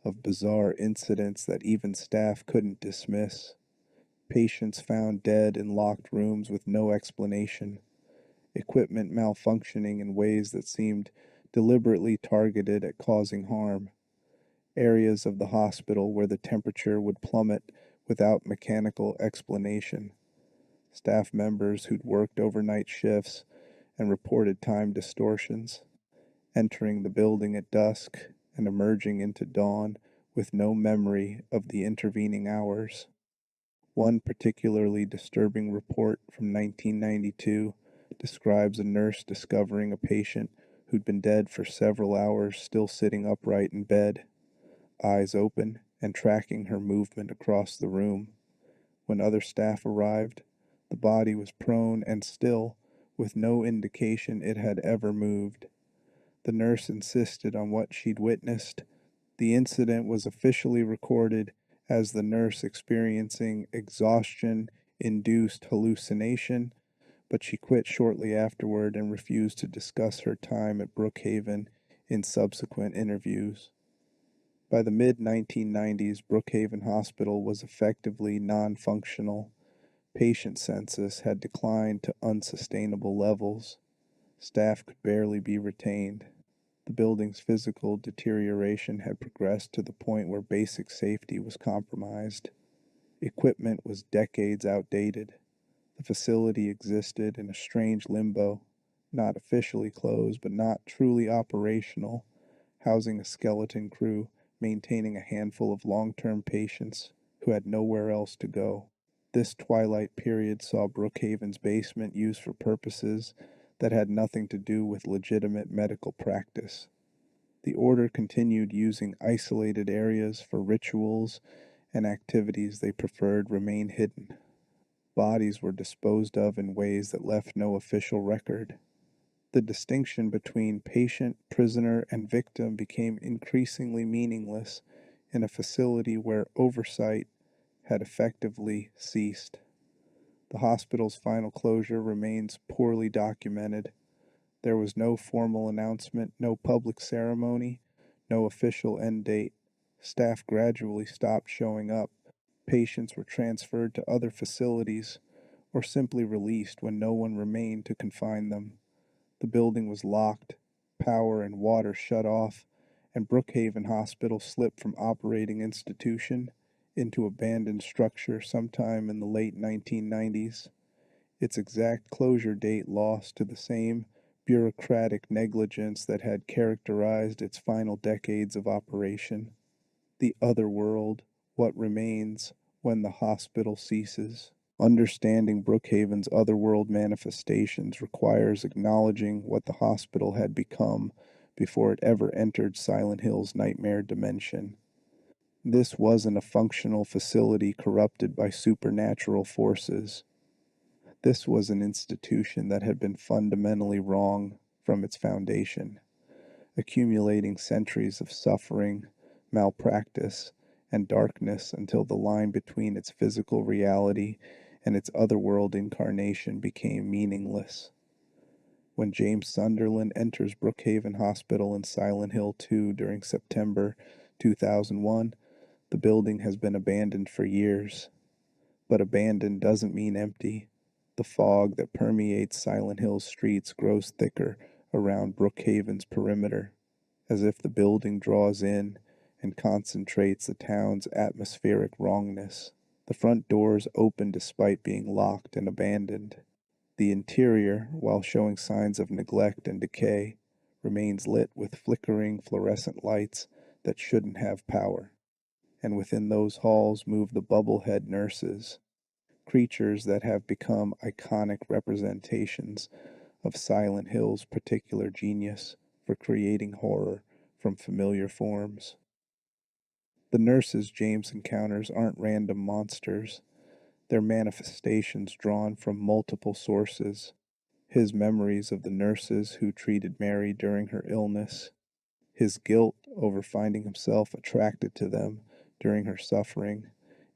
of bizarre incidents that even staff couldn't dismiss. Patients found dead in locked rooms with no explanation, equipment malfunctioning in ways that seemed deliberately targeted at causing harm, areas of the hospital where the temperature would plummet without mechanical explanation, staff members who'd worked overnight shifts and reported time distortions, entering the building at dusk and emerging into dawn with no memory of the intervening hours. One particularly disturbing report from 1992 describes a nurse discovering a patient who'd been dead for several hours still sitting upright in bed, eyes open and tracking her movement across the room. When other staff arrived, the body was prone and still, with no indication it had ever moved. The nurse insisted on what she'd witnessed. The incident was officially recorded as the nurse experiencing exhaustion-induced hallucination, but she quit shortly afterward and refused to discuss her time at Brookhaven in subsequent interviews. By the mid-1990s, Brookhaven Hospital was effectively non-functional. Patient census had declined to unsustainable levels. Staff could barely be retained. The building's physical deterioration had progressed to the point where basic safety was compromised. Equipment was decades outdated. The facility existed in a strange limbo, not officially closed but not truly operational, housing a skeleton crew, maintaining a handful of long-term patients who had nowhere else to go. This twilight period saw Brookhaven's basement used for purposes that had nothing to do with legitimate medical practice. The order continued using isolated areas for rituals and activities they preferred remain hidden. Bodies were disposed of in ways that left no official record. The distinction between patient, prisoner, and victim became increasingly meaningless in a facility where oversight had effectively ceased. The hospital's final closure remains poorly documented. There was no formal announcement, no public ceremony, no official end date. Staff gradually stopped showing up. Patients were transferred to other facilities or simply released when no one remained to confine them. The building was locked, power and water shut off, and Brookhaven Hospital slipped from operating institution into abandoned structure sometime in the late 1990s. Its exact closure date lost to the same bureaucratic negligence that had characterized its final decades of operation. The other world, what remains when the hospital ceases. Understanding Brookhaven's otherworld manifestations requires acknowledging what the hospital had become before it ever entered Silent Hill's nightmare dimension. This wasn't a functional facility corrupted by supernatural forces. This was an institution that had been fundamentally wrong from its foundation, accumulating centuries of suffering, malpractice, and darkness until the line between its physical reality and its otherworld incarnation became meaningless. When James Sunderland enters Brookhaven Hospital in Silent Hill 2 during September 2001, the building has been abandoned for years. But abandoned doesn't mean empty. The fog that permeates Silent Hill's streets grows thicker around Brookhaven's perimeter, as if the building draws in and concentrates the town's atmospheric wrongness. The front doors open despite being locked and abandoned. The interior, while showing signs of neglect and decay, remains lit with flickering fluorescent lights that shouldn't have power. And within those halls move the bubblehead nurses, creatures that have become iconic representations of Silent Hill's particular genius for creating horror from familiar forms. The nurses James encounters aren't random monsters. They're manifestations drawn from multiple sources. His memories of the nurses who treated Mary during her illness, his guilt over finding himself attracted to them during her suffering,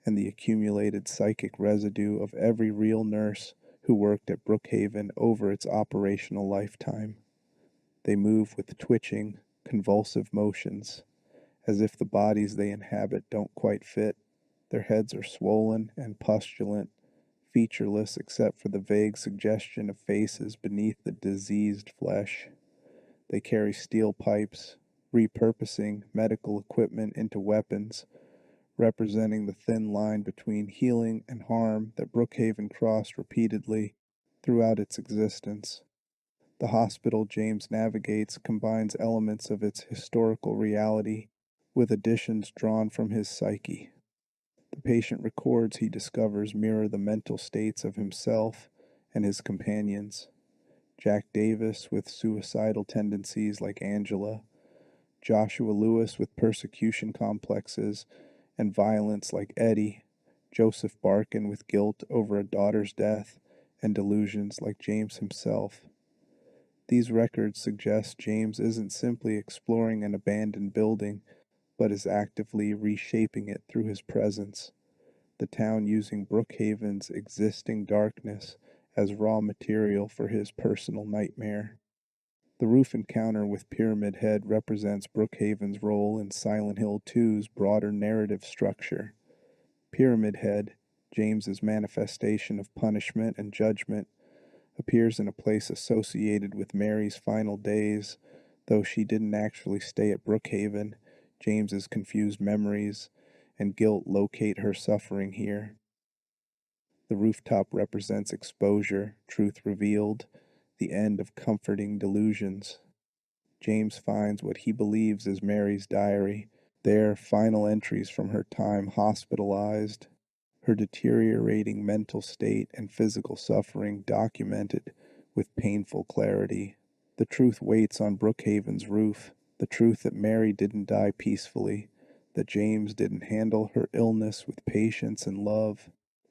and the accumulated psychic residue of every real nurse who worked at Brookhaven over its operational lifetime. They move with twitching, convulsive motions, as if the bodies they inhabit don't quite fit. Their heads are swollen and pustulant, featureless except for the vague suggestion of faces beneath the diseased flesh. They carry steel pipes, repurposing medical equipment into weapons, representing the thin line between healing and harm that Brookhaven crossed repeatedly throughout its existence. The hospital James navigates combines elements of its historical reality with additions drawn from his psyche. The patient records he discovers mirror the mental states of himself and his companions. Jack Davis with suicidal tendencies like Angela, Joshua Lewis with persecution complexes and violence like Eddie, Joseph Barkin with guilt over a daughter's death and delusions like James himself. These records suggest James isn't simply exploring an abandoned building, but is actively reshaping it through his presence, the town using Brookhaven's existing darkness as raw material for his personal nightmare. The roof encounter with Pyramid Head represents Brookhaven's role in Silent Hill 2's broader narrative structure. Pyramid Head, James's manifestation of punishment and judgment, appears in a place associated with Mary's final days, though she didn't actually stay at Brookhaven. James's confused memories and guilt locate her suffering here. The rooftop represents exposure, truth revealed, the end of comforting delusions. James finds what he believes is Mary's diary, there final entries from her time hospitalized, her deteriorating mental state and physical suffering documented with painful clarity. The truth waits on Brookhaven's roof, the truth that Mary didn't die peacefully, that James didn't handle her illness with patience and love,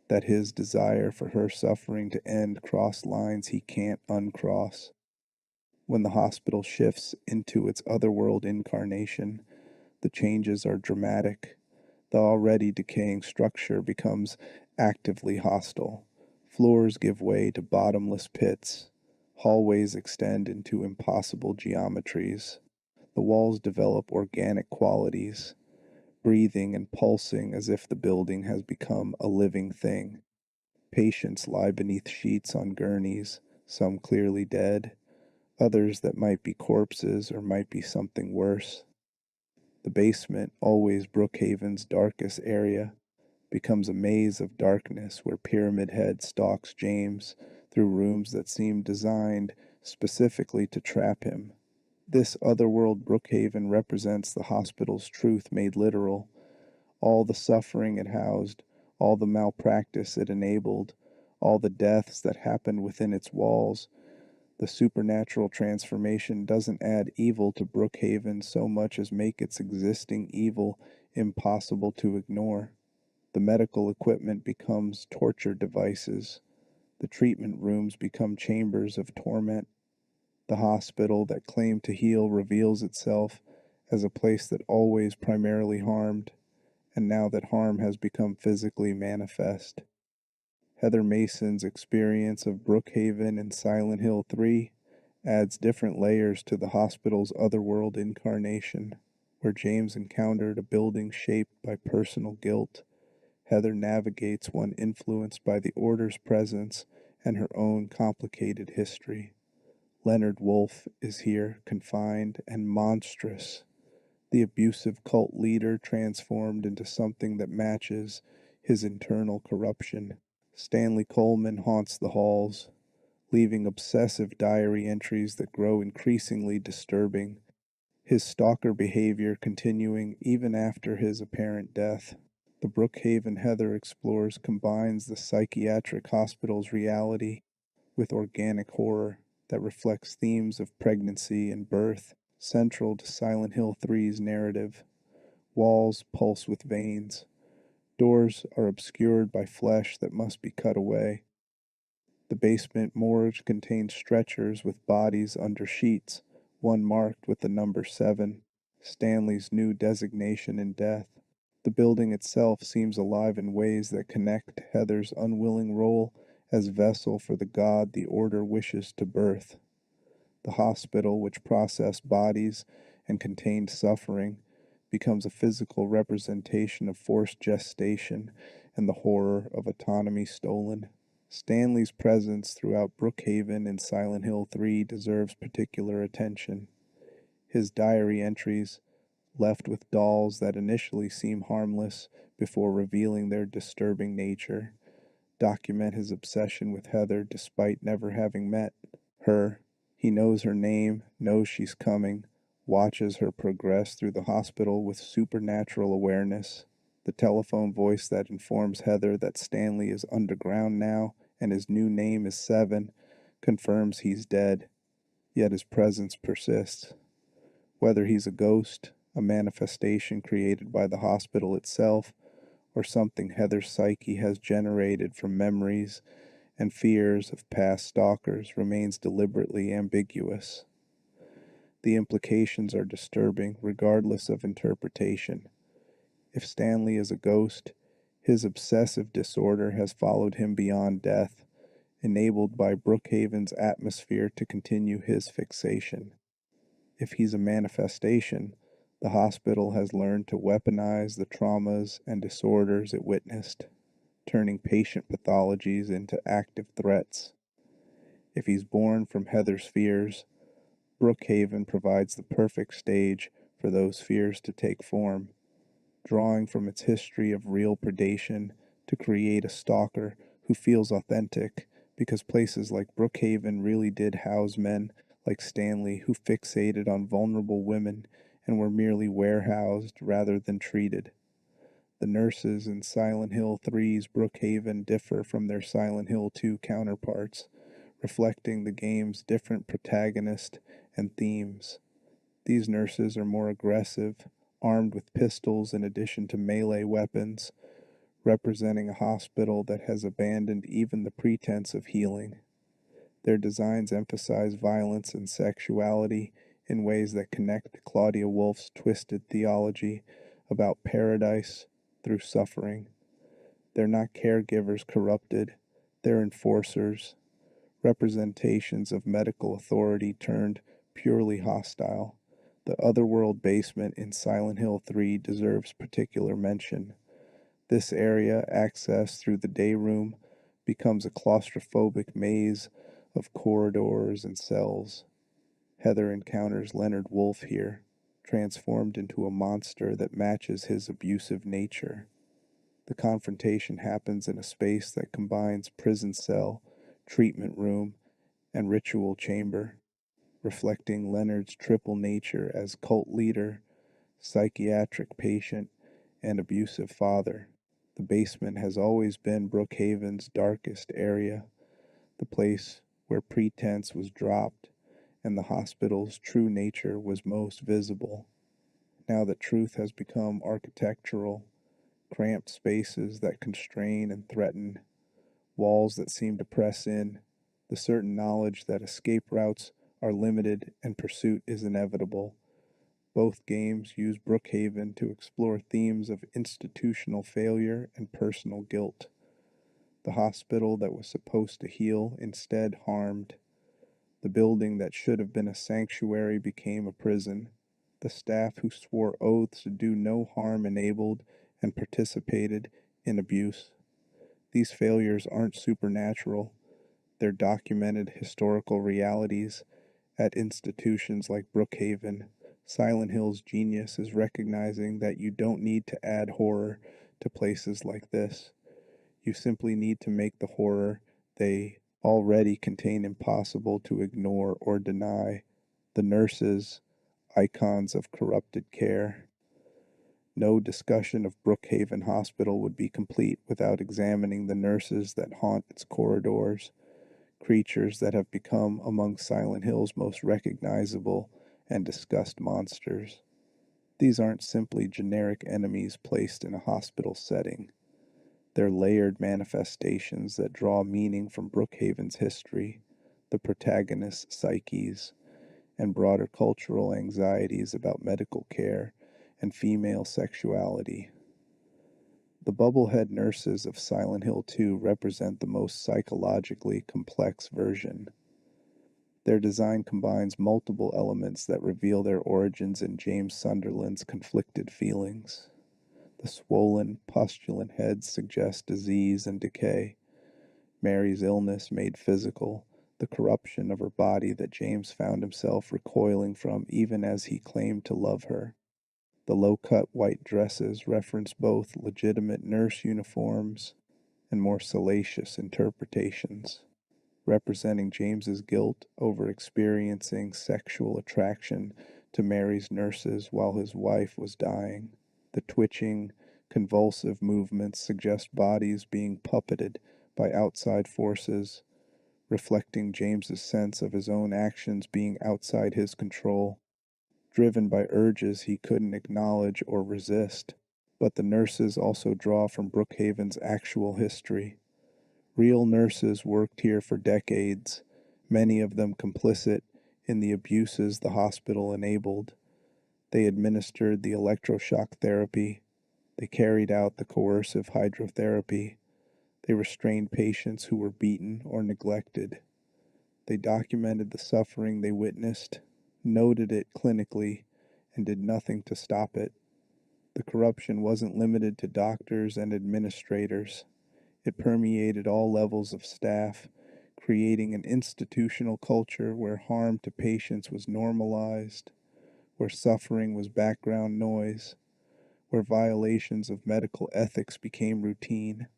that his desire for her suffering to end crossed lines he can't uncross. When the hospital shifts into its otherworld incarnation, the changes are dramatic. The already decaying structure becomes actively hostile. Floors give way to bottomless pits. Hallways extend into impossible geometries. The walls develop organic qualities, breathing and pulsing as if the building has become a living thing. Patients lie beneath sheets on gurneys, some clearly dead, others that might be corpses or might be something worse. The basement, always Brookhaven's darkest area, becomes a maze of darkness where Pyramid Head stalks James through rooms that seem designed specifically to trap him. This otherworld Brookhaven represents the hospital's truth made literal, all the suffering it housed, all the malpractice it enabled, all the deaths that happened within its walls. The supernatural transformation doesn't add evil to Brookhaven so much as make its existing evil impossible to ignore. The medical equipment becomes torture devices. The treatment rooms become chambers of torment. The hospital that claimed to heal reveals itself as a place that always primarily harmed, and now that harm has become physically manifest. Heather Mason's experience of Brookhaven in Silent Hill 3 adds different layers to the hospital's otherworld incarnation, where James encountered a building shaped by personal guilt. Heather navigates one influenced by the Order's presence and her own complicated history. Leonard Wolfe is here, confined and monstrous, the abusive cult leader transformed into something that matches his internal corruption. Stanley Coleman haunts the halls, leaving obsessive diary entries that grow increasingly disturbing, his stalker behavior continuing even after his apparent death. The Brookhaven Heather explores combines the psychiatric hospital's reality with organic horror that reflects themes of pregnancy and birth, central to Silent Hill 3's narrative. Walls pulse with veins. Doors are obscured by flesh that must be cut away. The basement morgue contains stretchers with bodies under sheets, one marked with the number 7. Stanley's new designation in death. The building itself seems alive in ways that connect Heather's unwilling role as vessel for the god the order wishes to birth. The hospital, which processed bodies and contained suffering, becomes a physical representation of forced gestation and the horror of autonomy stolen. Stanley's presence throughout Brookhaven and Silent Hill 3 deserves particular attention. His diary entries, left with dolls that initially seem harmless before revealing their disturbing nature, document his obsession with Heather despite never having met her. He knows her name, knows she's coming, watches her progress through the hospital with supernatural awareness. The telephone voice that informs Heather that Stanley is underground now and his new name is Seven confirms he's dead, yet his presence persists. Whether he's a ghost, a manifestation created by the hospital itself, or something Heather's psyche has generated from memories and fears of past stalkers remains deliberately ambiguous. The implications are disturbing regardless of interpretation. If Stanley is a ghost, his obsessive disorder has followed him beyond death, enabled by Brookhaven's atmosphere to continue his fixation. If he's a manifestation, the hospital has learned to weaponize the traumas and disorders it witnessed, turning patient pathologies into active threats. If he's born from Heather's fears, Brookhaven provides the perfect stage for those fears to take form, drawing from its history of real predation to create a stalker who feels authentic because places like Brookhaven really did house men like Stanley who fixated on vulnerable women and were merely warehoused rather than treated. The nurses in Silent Hill 3's Brookhaven differ from their Silent Hill 2 counterparts, reflecting the game's different protagonists and themes. These nurses are more aggressive, armed with pistols in addition to melee weapons, representing a hospital that has abandoned even the pretense of healing. Their designs emphasize violence and sexuality in ways that connect to Claudia Wolf's twisted theology about paradise through suffering. They're not caregivers corrupted, they're enforcers, representations of medical authority turned purely hostile. The Otherworld basement in Silent Hill 3 deserves particular mention. This area, accessed through the day room, becomes a claustrophobic maze of corridors and cells. Heather encounters Leonard Wolf here, transformed into a monster that matches his abusive nature. The confrontation happens in a space that combines prison cell, treatment room, and ritual chamber, reflecting Leonard's triple nature as cult leader, psychiatric patient, and abusive father. The basement has always been Brookhaven's darkest area, the place where pretense was dropped and the hospital's true nature was most visible. Now that truth has become architectural, cramped spaces that constrain and threaten, walls that seem to press in, the certain knowledge that escape routes are limited and pursuit is inevitable. Both games use Brookhaven to explore themes of institutional failure and personal guilt. The hospital that was supposed to heal instead harmed. The building that should have been a sanctuary became a prison. The staff who swore oaths to do no harm enabled and participated in abuse. These failures aren't supernatural. They're documented historical realities at institutions like Brookhaven. Silent Hill's genius is recognizing that you don't need to add horror to places like this. You simply need to make the horror they already contain impossible to ignore or deny. The nurses, icons of corrupted care. No discussion of Brookhaven Hospital would be complete without examining the nurses that haunt its corridors, creatures that have become among Silent Hill's most recognizable and discussed monsters. These aren't simply generic enemies placed in a hospital setting. They're layered manifestations that draw meaning from Brookhaven's history, the protagonist's psyches, and broader cultural anxieties about medical care and female sexuality. The bubblehead nurses of Silent Hill 2 represent the most psychologically complex version. Their design combines multiple elements that reveal their origins in James Sunderland's conflicted feelings. The swollen, pustulant heads suggest disease and decay. Mary's illness made physical, the corruption of her body that James found himself recoiling from even as he claimed to love her. The low-cut white dresses reference both legitimate nurse uniforms and more salacious interpretations, representing James's guilt over experiencing sexual attraction to Mary's nurses while his wife was dying. The twitching, convulsive movements suggest bodies being puppeted by outside forces, reflecting James's sense of his own actions being outside his control, driven by urges he couldn't acknowledge or resist. But the nurses also draw from Brookhaven's actual history. Real nurses worked here for decades, many of them complicit in the abuses the hospital enabled. They administered the electroshock therapy. They carried out the coercive hydrotherapy. They restrained patients who were beaten or neglected. They documented the suffering they witnessed, noted it clinically, and did nothing to stop it. The corruption wasn't limited to doctors and administrators. It permeated all levels of staff, creating an institutional culture where harm to patients was normalized, where suffering was background noise, where violations of medical ethics became routine.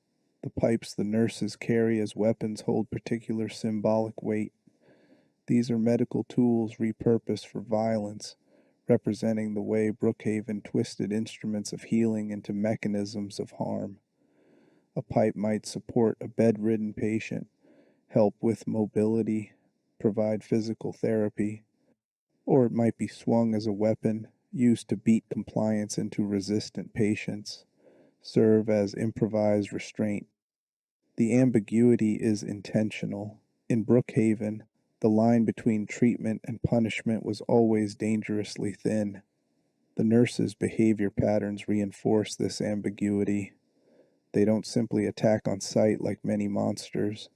The pipes the nurses carry as weapons hold particular symbolic weight. These are medical tools repurposed for violence, representing the way Brookhaven twisted instruments of healing into mechanisms of harm. A pipe might support a bedridden patient, help with mobility, provide physical therapy, or it might be swung as a weapon used to beat compliance into resistant patients, serve as improvised restraint. The ambiguity is intentional. In Brookhaven, the line between treatment and punishment was always dangerously thin. The nurses' behavior patterns reinforce this ambiguity. They don't simply attack on sight like many monsters.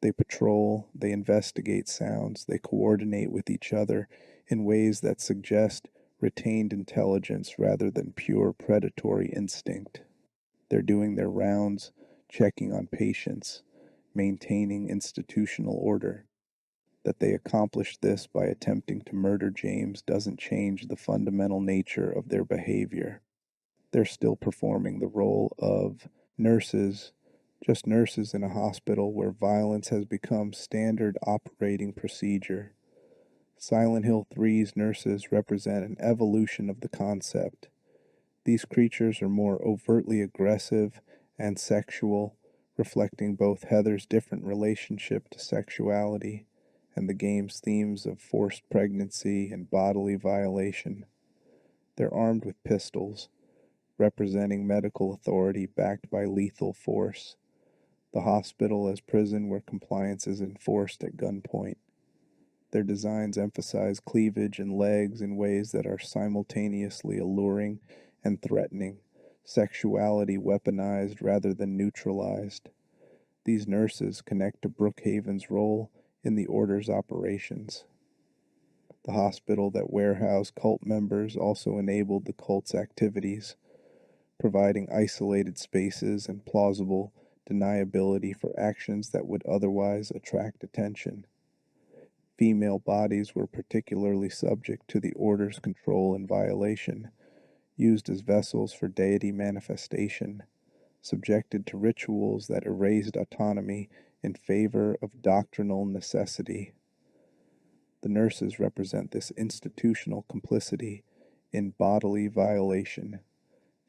They patrol, they investigate sounds, they coordinate with each other in ways that suggest retained intelligence rather than pure predatory instinct. They're doing their rounds, checking on patients, maintaining institutional order. That they accomplish this by attempting to murder James doesn't change the fundamental nature of their behavior. They're still performing the role of nurses, just nurses in a hospital where violence has become standard operating procedure. Silent Hill 3's nurses represent an evolution of the concept. These creatures are more overtly aggressive and sexual, reflecting both Heather's different relationship to sexuality and the game's themes of forced pregnancy and bodily violation. They're armed with pistols, representing medical authority backed by lethal force. The hospital as prison where compliance is enforced at gunpoint. Their designs emphasize cleavage and legs in ways that are simultaneously alluring and threatening, sexuality weaponized rather than neutralized. These nurses connect to Brookhaven's role in the Order's operations. The hospital that warehoused cult members also enabled the cult's activities, providing isolated spaces and plausible deniability for actions that would otherwise attract attention. Female bodies were particularly subject to the Order's control and violation, used as vessels for deity manifestation, subjected to rituals that erased autonomy in favor of doctrinal necessity. The nurses represent this institutional complicity in bodily violation,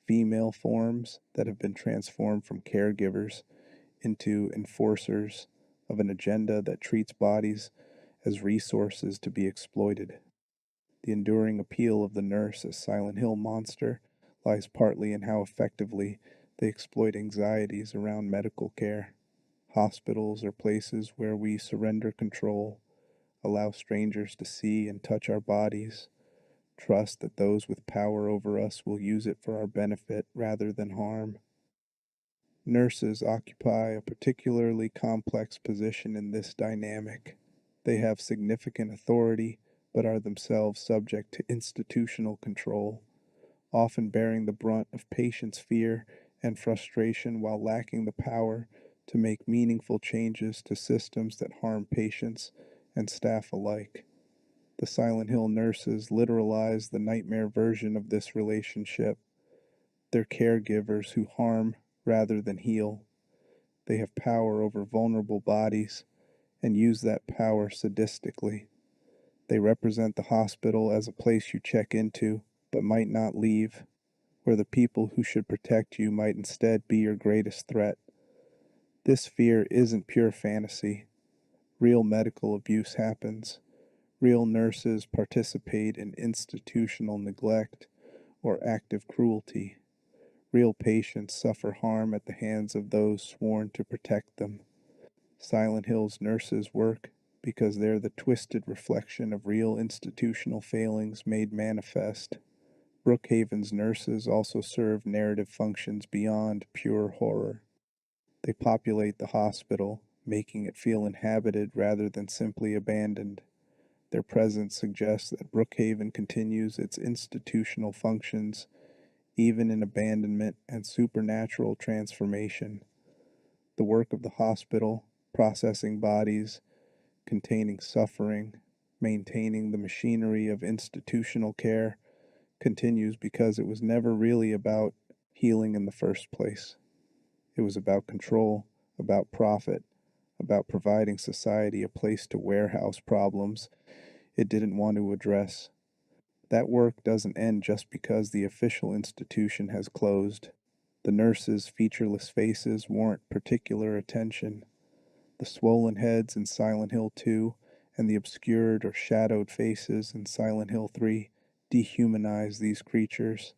female forms that have been transformed from caregivers into enforcers of an agenda that treats bodies as resources to be exploited. The enduring appeal of the nurse as Silent Hill monster lies partly in how effectively they exploit anxieties around medical care. Hospitals are places where we surrender control, allow strangers to see and touch our bodies, trust that those with power over us will use it for our benefit rather than harm. Nurses occupy a particularly complex position in this dynamic. They have significant authority, but are themselves subject to institutional control, often bearing the brunt of patients' fear and frustration while lacking the power to make meaningful changes to systems that harm patients and staff alike. The Silent Hill nurses literalize the nightmare version of this relationship. They're caregivers who harm rather than heal. They have power over vulnerable bodies and use that power sadistically. They represent the hospital as a place you check into but might not leave, where the people who should protect you might instead be your greatest threat. This fear isn't pure fantasy. Real medical abuse happens. Real nurses participate in institutional neglect or active cruelty. Real patients suffer harm at the hands of those sworn to protect them. Silent Hill's nurses work because they're the twisted reflection of real institutional failings made manifest. Brookhaven's nurses also serve narrative functions beyond pure horror. They populate the hospital, making it feel inhabited rather than simply abandoned. Their presence suggests that Brookhaven continues its institutional functions, even in abandonment and supernatural transformation. The work of the hospital, processing bodies, containing suffering, maintaining the machinery of institutional care, continues because it was never really about healing in the first place. It was about control, about profit, about providing society a place to warehouse problems it didn't want to address. That work doesn't end just because the official institution has closed. The nurses' featureless faces warrant particular attention. The swollen heads in Silent Hill 2 and the obscured or shadowed faces in Silent Hill 3 dehumanize these creatures,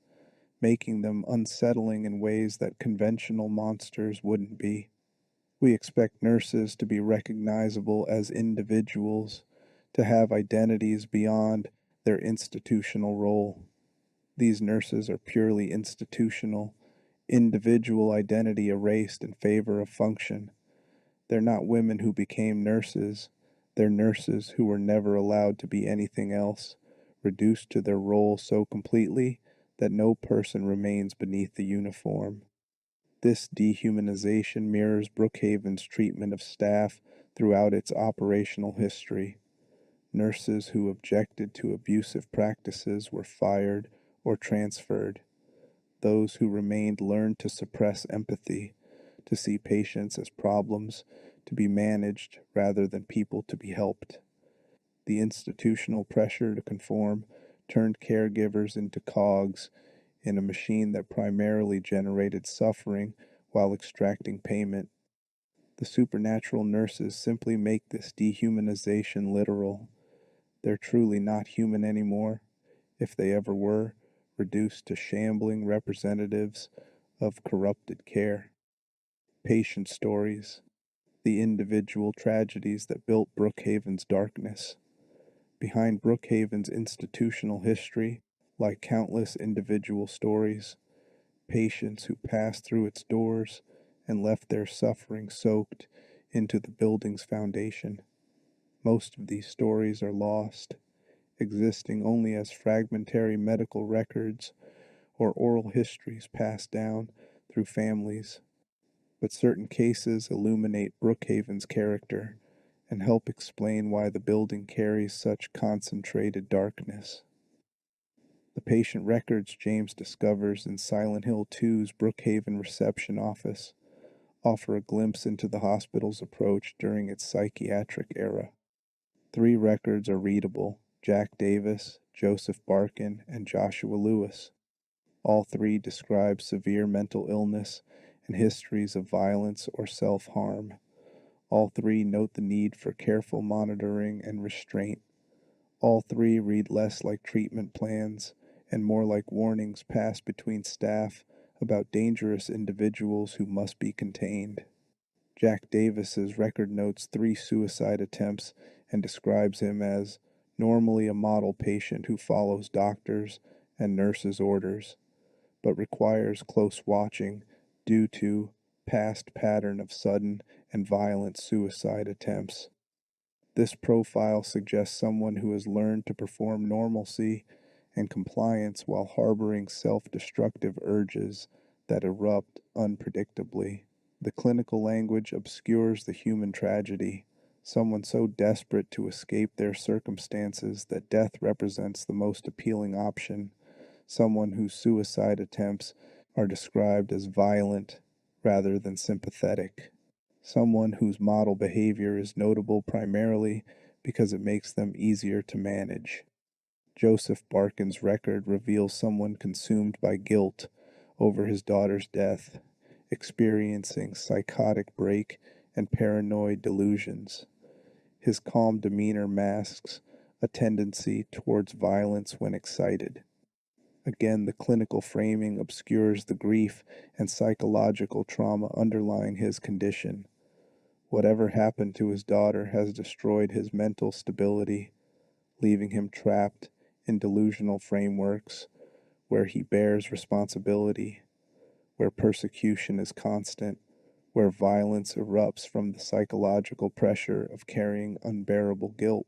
making them unsettling in ways that conventional monsters wouldn't be. We expect nurses to be recognizable as individuals, to have identities beyond their institutional role. These nurses are purely institutional, individual identity erased in favor of function. They're not women who became nurses. They're nurses who were never allowed to be anything else, reduced to their role so completely that no person remains beneath the uniform. This dehumanization mirrors Brookhaven's treatment of staff throughout its operational history. Nurses who objected to abusive practices were fired or transferred. Those who remained learned to suppress empathy, to see patients as problems to be managed rather than people to be helped. The institutional pressure to conform turned caregivers into cogs in a machine that primarily generated suffering while extracting payment. The supernatural nurses simply make this dehumanization literal. They're truly not human anymore, if they ever were, reduced to shambling representatives of corrupted care. Patient stories, the individual tragedies that built Brookhaven's darkness. Behind Brookhaven's institutional history lie countless individual stories, patients who passed through its doors and left their suffering soaked into the building's foundation. Most of these stories are lost, existing only as fragmentary medical records or oral histories passed down through families. But certain cases illuminate Brookhaven's character and help explain why the building carries such concentrated darkness. The patient records James discovers in Silent Hill 2's Brookhaven reception office offer a glimpse into the hospital's approach during its psychiatric era. 3 records are readable: Jack Davis, Joseph Barkin, and Joshua Lewis. All 3 describe severe mental illness and histories of violence or self-harm. All 3 note the need for careful monitoring and restraint. All 3 read less like treatment plans and more like warnings passed between staff about dangerous individuals who must be contained. Jack Davis's record notes 3 suicide attempts and describes him as normally a model patient who follows doctors' and nurses' orders, but requires close watching due to past pattern of sudden and violent suicide attempts. This profile suggests someone who has learned to perform normalcy and compliance while harboring self-destructive urges that erupt unpredictably. The clinical language obscures the human tragedy, someone so desperate to escape their circumstances that death represents the most appealing option, someone whose suicide attempts are described as violent rather than sympathetic, someone whose model behavior is notable primarily because it makes them easier to manage. Joseph Barkin's record reveals someone consumed by guilt over his daughter's death, experiencing psychotic break and paranoid delusions. His calm demeanor masks a tendency towards violence when excited. Again, the clinical framing obscures the grief and psychological trauma underlying his condition. Whatever happened to his daughter has destroyed his mental stability, leaving him trapped in delusional frameworks where he bears responsibility, where persecution is constant, where violence erupts from the psychological pressure of carrying unbearable guilt.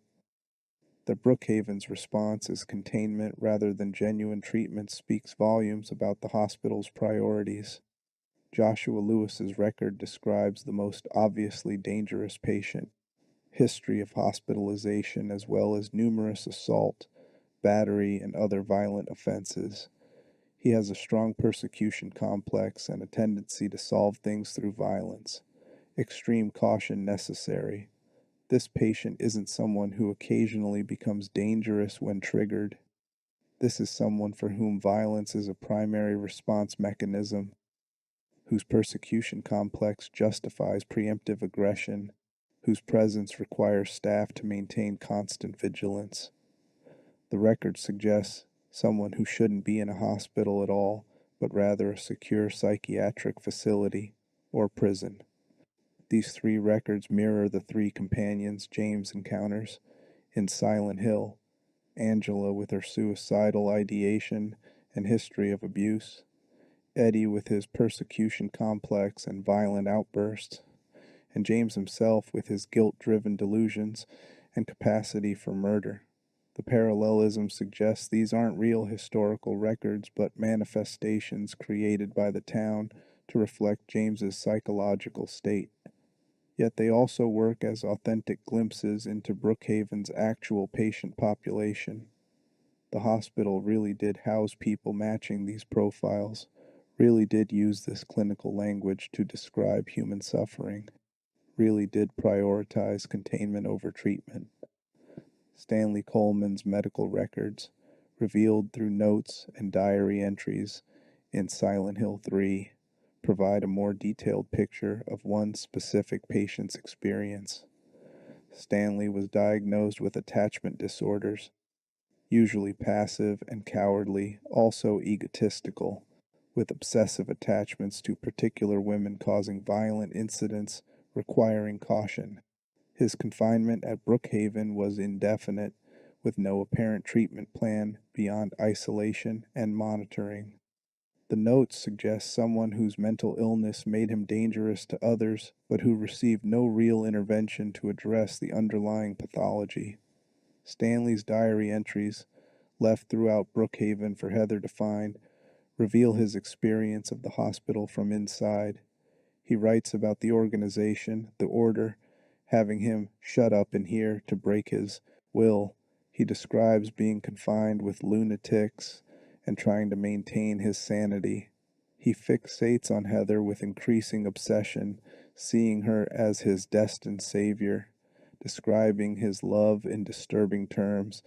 The Brookhaven's response is containment rather than genuine treatment speaks volumes about the hospital's priorities. Joshua Lewis's record describes the most obviously dangerous patient, history of hospitalization as well as numerous assault, battery, and other violent offenses. He has a strong persecution complex and a tendency to solve things through violence. Extreme caution necessary. This patient isn't someone who occasionally becomes dangerous when triggered. This is someone for whom violence is a primary response mechanism, whose persecution complex justifies preemptive aggression, whose presence requires staff to maintain constant vigilance. The record suggests someone who shouldn't be in a hospital at all, but rather a secure psychiatric facility or prison. These three records mirror the three companions James encounters in Silent Hill: Angela with her suicidal ideation and history of abuse, Eddie with his persecution complex and violent outbursts, and James himself with his guilt-driven delusions and capacity for murder. The parallelism suggests these aren't real historical records, but manifestations created by the town to reflect James's psychological state. Yet they also work as authentic glimpses into Brookhaven's actual patient population. The hospital really did house people matching these profiles, really did use this clinical language to describe human suffering, really did prioritize containment over treatment. Stanley Coleman's medical records, revealed through notes and diary entries in Silent Hill 3, provide a more detailed picture of one specific patient's experience. Stanley was diagnosed with attachment disorders, usually passive and cowardly, also egotistical, with obsessive attachments to particular women causing violent incidents requiring caution. His confinement at Brookhaven was indefinite, with no apparent treatment plan beyond isolation and monitoring. The notes suggest someone whose mental illness made him dangerous to others, but who received no real intervention to address the underlying pathology. Stanley's diary entries, left throughout Brookhaven for Heather to find, reveal his experience of the hospital from inside. He writes about the organization, the order, having him shut up in here to break his will. He describes being confined with lunatics and trying to maintain his sanity. He fixates on Heather with increasing obsession, seeing her as his destined savior, describing his love in disturbing terms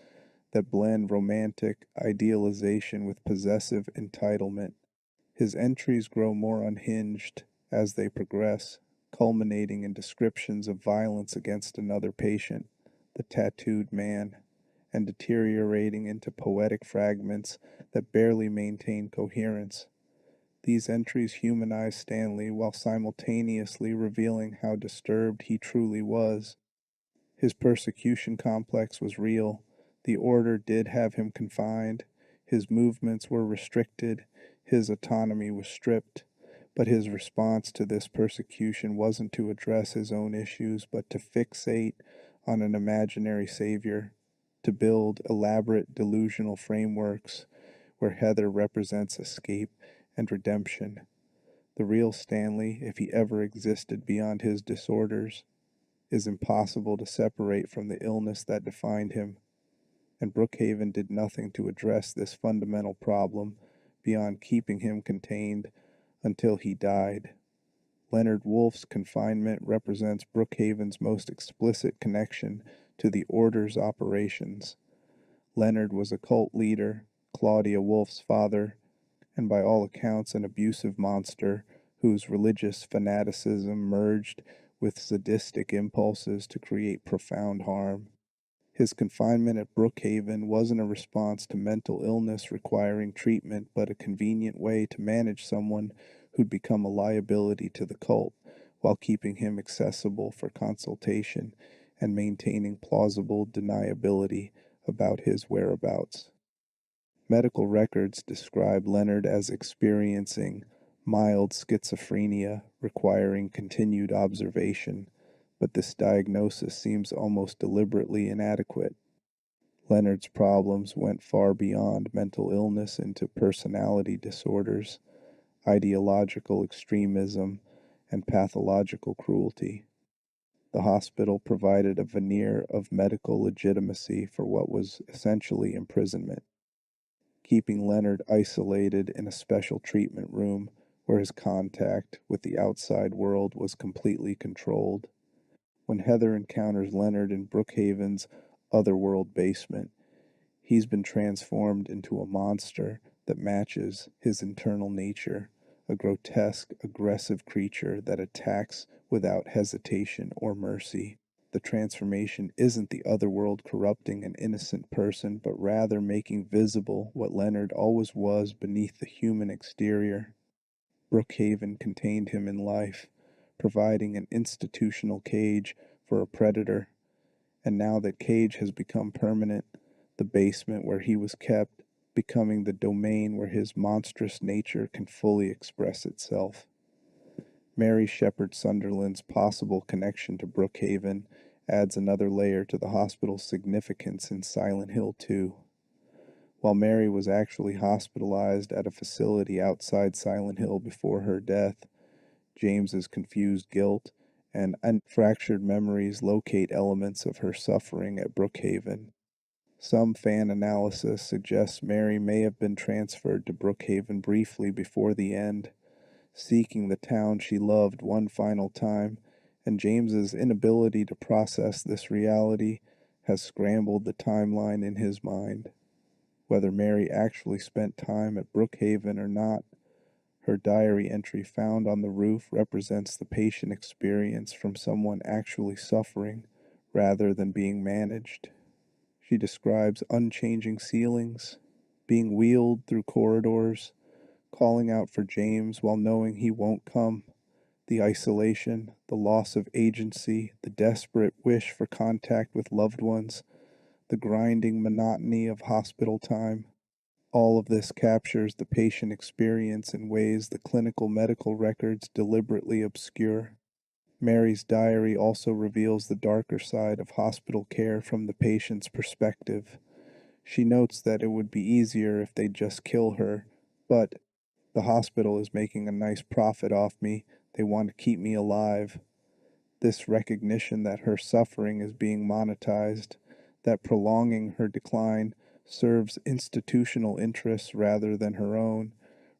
that blend romantic idealization with possessive entitlement. His entries grow more unhinged as they progress, culminating in descriptions of violence against another patient, the tattooed man, and deteriorating into poetic fragments that barely maintain coherence. These entries humanize Stanley while simultaneously revealing how disturbed he truly was. His persecution complex was real. The order did have him confined. His movements were restricted. His autonomy was stripped. But his response to this persecution wasn't to address his own issues, but to fixate on an imaginary savior, to build elaborate delusional frameworks where Heather represents escape and redemption. The real Stanley, if he ever existed beyond his disorders, is impossible to separate from the illness that defined him, and Brookhaven did nothing to address this fundamental problem beyond keeping him contained until he died. Leonard Woolf's confinement represents Brookhaven's most explicit connection to the Order's operations. Leonard was a cult leader, Claudia Woolf's father, and by all accounts an abusive monster whose religious fanaticism merged with sadistic impulses to create profound harm. His confinement at Brookhaven wasn't a response to mental illness requiring treatment, but a convenient way to manage someone who'd become a liability to the cult, while keeping him accessible for consultation and maintaining plausible deniability about his whereabouts. Medical records describe Leonard as experiencing mild schizophrenia requiring continued observation, but this diagnosis seems almost deliberately inadequate. Leonard's problems went far beyond mental illness into personality disorders, ideological extremism, and pathological cruelty. The hospital provided a veneer of medical legitimacy for what was essentially imprisonment, keeping Leonard isolated in a special treatment room where his contact with the outside world was completely controlled. When Heather encounters Leonard in Brookhaven's otherworld basement, he's been transformed into a monster that matches his internal nature, a grotesque, aggressive creature that attacks without hesitation or mercy. The transformation isn't the otherworld corrupting an innocent person, but rather making visible what Leonard always was beneath the human exterior. Brookhaven contained him in life, providing an institutional cage for a predator, and now that cage has become permanent, the basement where he was kept becoming the domain where his monstrous nature can fully express itself. Mary Shepard Sunderland's possible connection to Brookhaven adds another layer to the hospital's significance in Silent Hill 2. While Mary was actually hospitalized at a facility outside Silent Hill before her death, James's confused guilt and fractured memories locate elements of her suffering at Brookhaven. Some fan analysis suggests Mary may have been transferred to Brookhaven briefly before the end, seeking the town she loved one final time, and James's inability to process this reality has scrambled the timeline in his mind. Whether Mary actually spent time at Brookhaven or not, her diary entry found on the roof represents the patient experience from someone actually suffering rather than being managed. She describes unchanging ceilings, being wheeled through corridors, calling out for James while knowing he won't come, the isolation, the loss of agency, the desperate wish for contact with loved ones, the grinding monotony of hospital time. All of this captures the patient experience in ways the clinical medical records deliberately obscure. Mary's diary also reveals the darker side of hospital care from the patient's perspective. She notes that it would be easier if they'd just kill her, but the hospital is making a nice profit off me. They want to keep me alive. This recognition that her suffering is being monetized, that prolonging her decline serves institutional interests rather than her own,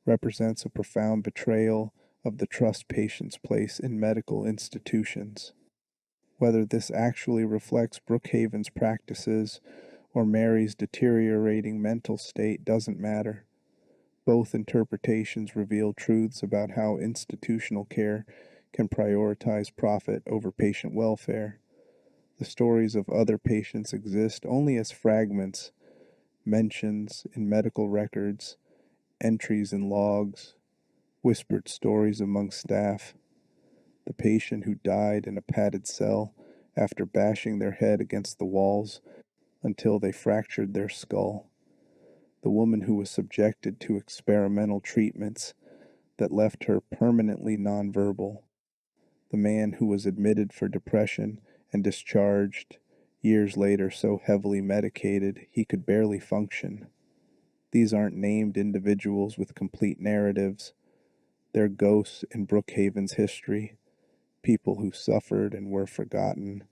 represents a profound betrayal of the trust patients place in medical institutions. Whether this actually reflects Brookhaven's practices or Mary's deteriorating mental state doesn't matter. Both interpretations reveal truths about how institutional care can prioritize profit over patient welfare. The stories of other patients exist only as fragments, mentions in medical records, entries in logs, whispered stories among staff. The patient who died in a padded cell after bashing their head against the walls until they fractured their skull. The woman who was subjected to experimental treatments that left her permanently nonverbal. The man who was admitted for depression and discharged years later so heavily medicated he could barely function. These aren't named individuals with complete narratives. They're ghosts in Brookhaven's history, people who suffered and were forgotten,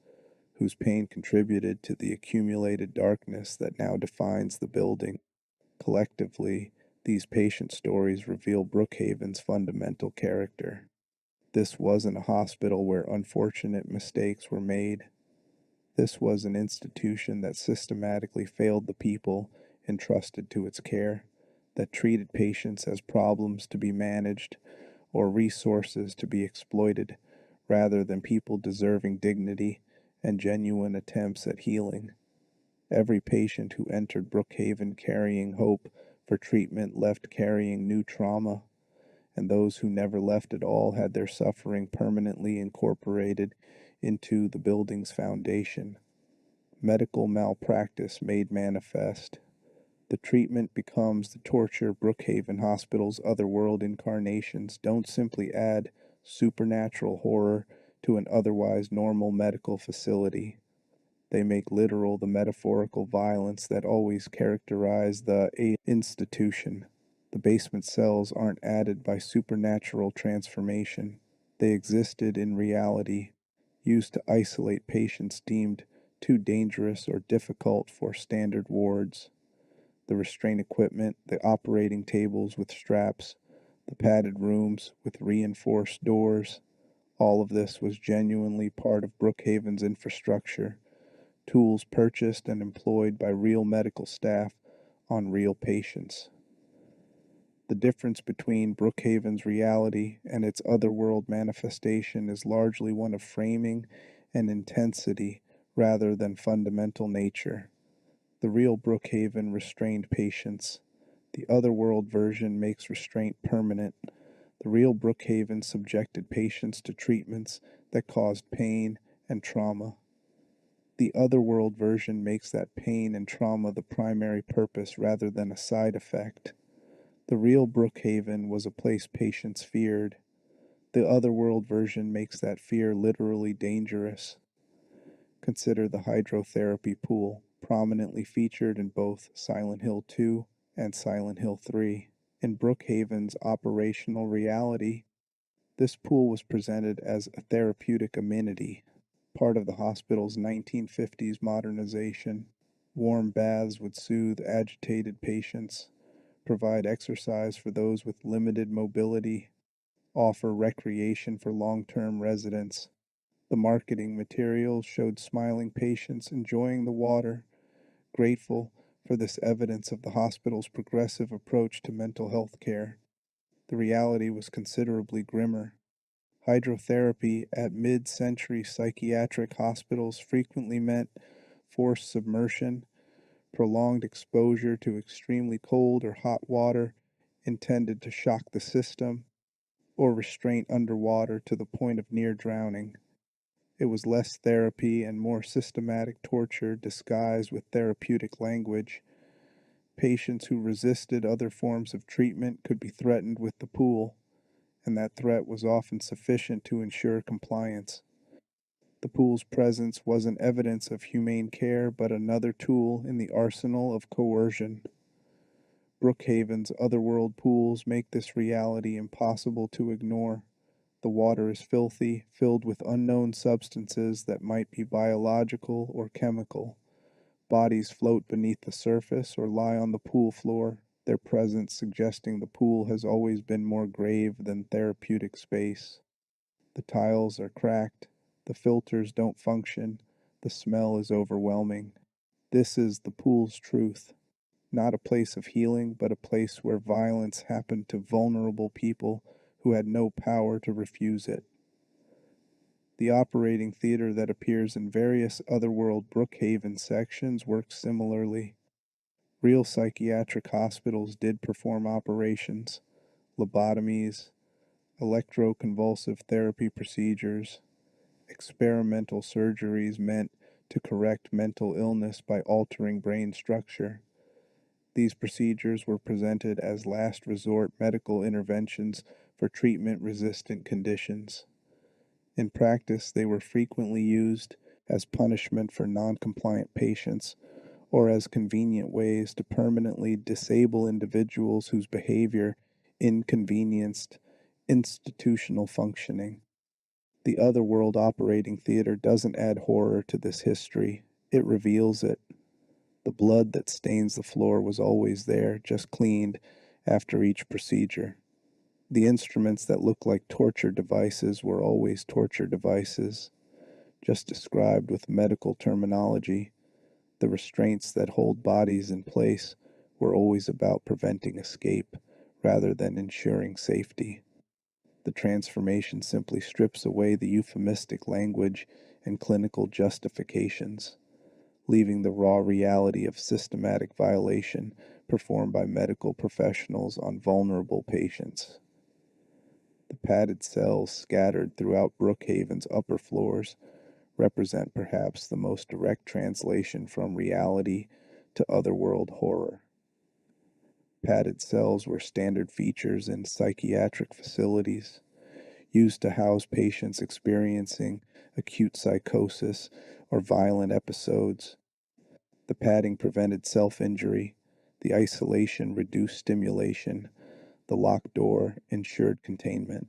whose pain contributed to the accumulated darkness that now defines the building. Collectively, these patient stories reveal Brookhaven's fundamental character. This wasn't a hospital where unfortunate mistakes were made. This was an institution that systematically failed the people entrusted to its care, that treated patients as problems to be managed or resources to be exploited, rather than people deserving dignity and genuine attempts at healing. Every patient who entered Brookhaven carrying hope for treatment left carrying new trauma, and those who never left at all had their suffering permanently incorporated into the building's foundation. Medical malpractice made manifest. The treatment becomes the torture. Brookhaven Hospital's otherworld incarnations don't simply add supernatural horror to an otherwise normal medical facility. They make literal the metaphorical violence that always characterized the institution. The basement cells aren't added by supernatural transformation. They existed in reality, used to isolate patients deemed too dangerous or difficult for standard wards. The restraint equipment, the operating tables with straps, the padded rooms with reinforced doors, all of this was genuinely part of Brookhaven's infrastructure, tools purchased and employed by real medical staff on real patients. The difference between Brookhaven's reality and its otherworld manifestation is largely one of framing and intensity rather than fundamental nature. The real Brookhaven restrained patients. The otherworld version makes restraint permanent. The real Brookhaven subjected patients to treatments that caused pain and trauma. The otherworld version makes that pain and trauma the primary purpose rather than a side effect. The real Brookhaven was a place patients feared. The otherworld version makes that fear literally dangerous. Consider the hydrotherapy pool, prominently featured in both Silent Hill 2 and Silent Hill 3. In Brookhaven's operational reality, this pool was presented as a therapeutic amenity, part of the hospital's 1950s modernization. Warm baths would soothe agitated patients, provide exercise for those with limited mobility, offer recreation for long-term residents. The marketing materials showed smiling patients enjoying the water, grateful for this evidence of the hospital's progressive approach to mental health care. The reality was considerably grimmer. Hydrotherapy at mid-century psychiatric hospitals frequently meant forced submersion, prolonged exposure to extremely cold or hot water intended to shock the system, or restraint underwater to the point of near drowning. It was less therapy and more systematic torture disguised with therapeutic language. Patients who resisted other forms of treatment could be threatened with the pool, and that threat was often sufficient to ensure compliance. The pool's presence wasn't evidence of humane care, but another tool in the arsenal of coercion. Brookhaven's otherworld pools make this reality impossible to ignore. The water is filthy, filled with unknown substances that might be biological or chemical. Bodies float beneath the surface or lie on the pool floor, their presence suggesting the pool has always been more grave than therapeutic space. The tiles are cracked, the filters don't function, the smell is overwhelming. This is the pool's truth. Not a place of healing, but a place where violence happened to vulnerable people who had no power to refuse it. The operating theater that appears in various otherworld Brookhaven sections works similarly. Real psychiatric hospitals did perform operations, lobotomies, electroconvulsive therapy procedures, experimental surgeries meant to correct mental illness by altering brain structure. These procedures were presented as last resort medical interventions for treatment-resistant conditions. In practice, they were frequently used as punishment for non-compliant patients or as convenient ways to permanently disable individuals whose behavior inconvenienced institutional functioning. The Otherworld operating theater doesn't add horror to this history, it reveals it. The blood that stains the floor was always there, just cleaned after each procedure. The instruments that look like torture devices were always torture devices, just described with medical terminology. The restraints that hold bodies in place were always about preventing escape rather than ensuring safety. The transformation simply strips away the euphemistic language and clinical justifications, leaving the raw reality of systematic violation performed by medical professionals on vulnerable patients. The padded cells scattered throughout Brookhaven's upper floors represent perhaps the most direct translation from reality to otherworld horror. Padded cells were standard features in psychiatric facilities, used to house patients experiencing acute psychosis or violent episodes. The padding prevented self-injury, the isolation reduced stimulation, the locked door ensured containment.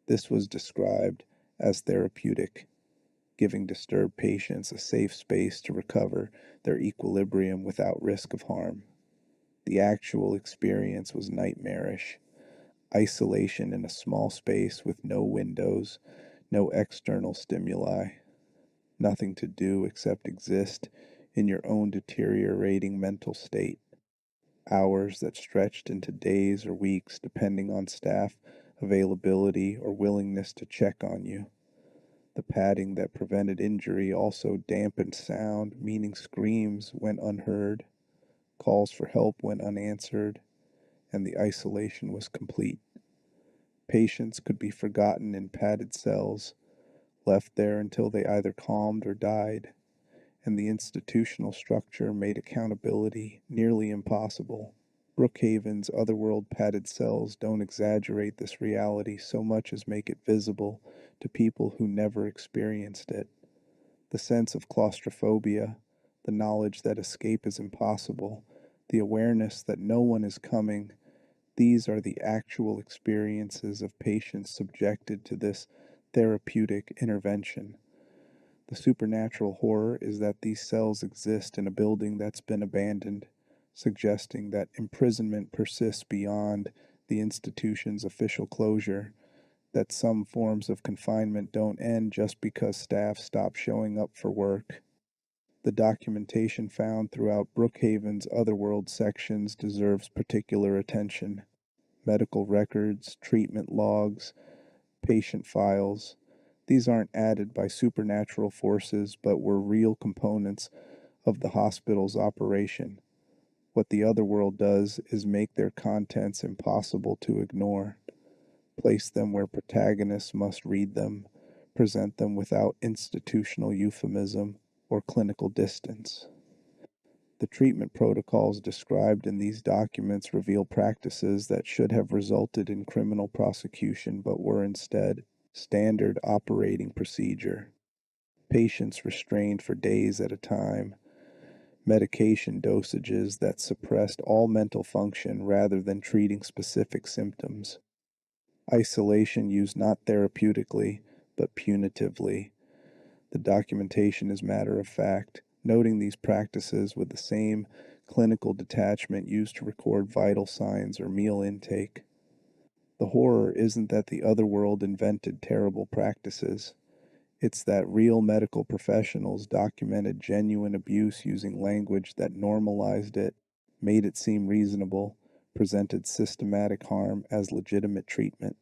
This was described as therapeutic, giving disturbed patients a safe space to recover their equilibrium without risk of harm. The actual experience was nightmarish. Isolation in a small space with no windows, no external stimuli, nothing to do except exist in your own deteriorating mental state. Hours that stretched into days or weeks depending on staff availability or willingness to check on you. The padding that prevented injury also dampened sound, meaning screams went unheard, calls for help went unanswered, and the isolation was complete. Patients could be forgotten in padded cells, left there until they either calmed or died, and the institutional structure made accountability nearly impossible. Brookhaven's otherworld padded cells don't exaggerate this reality so much as make it visible to people who never experienced it. The sense of claustrophobia, the knowledge that escape is impossible, the awareness that no one is coming, these are the actual experiences of patients subjected to this therapeutic intervention. The supernatural horror is that these cells exist in a building that's been abandoned, suggesting that imprisonment persists beyond the institution's official closure, that some forms of confinement don't end just because staff stop showing up for work. The documentation found throughout Brookhaven's Otherworld sections deserves particular attention. Medical records, treatment logs, patient files. These aren't added by supernatural forces, but were real components of the hospital's operation. What the Otherworld does is make their contents impossible to ignore, place them where protagonists must read them, present them without institutional euphemism or clinical distance. The treatment protocols described in these documents reveal practices that should have resulted in criminal prosecution but were instead standard operating procedure. Patients restrained for days at a time, medication dosages that suppressed all mental function rather than treating specific symptoms, isolation used not therapeutically but punitively. The documentation is matter of fact, noting these practices with the same clinical detachment used to record vital signs or meal intake. The horror isn't that the Otherworld invented terrible practices. It's that real medical professionals documented genuine abuse using language that normalized it, made it seem reasonable, presented systematic harm as legitimate treatment.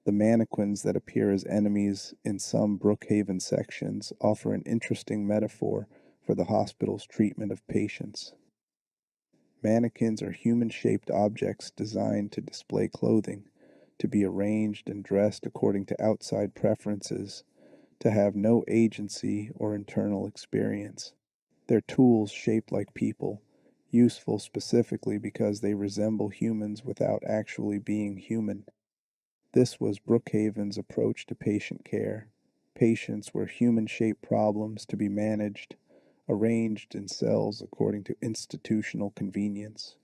The mannequins that appear as enemies in some Brookhaven sections offer an interesting metaphor for the hospital's treatment of patients. Mannequins are human-shaped objects designed to display clothing, to be arranged and dressed according to outside preferences, to have no agency or internal experience. They're tools shaped like people, useful specifically because they resemble humans without actually being human. This was Brookhaven's approach to patient care. Patients were human-shaped problems to be managed, arranged in cells according to institutional convenience,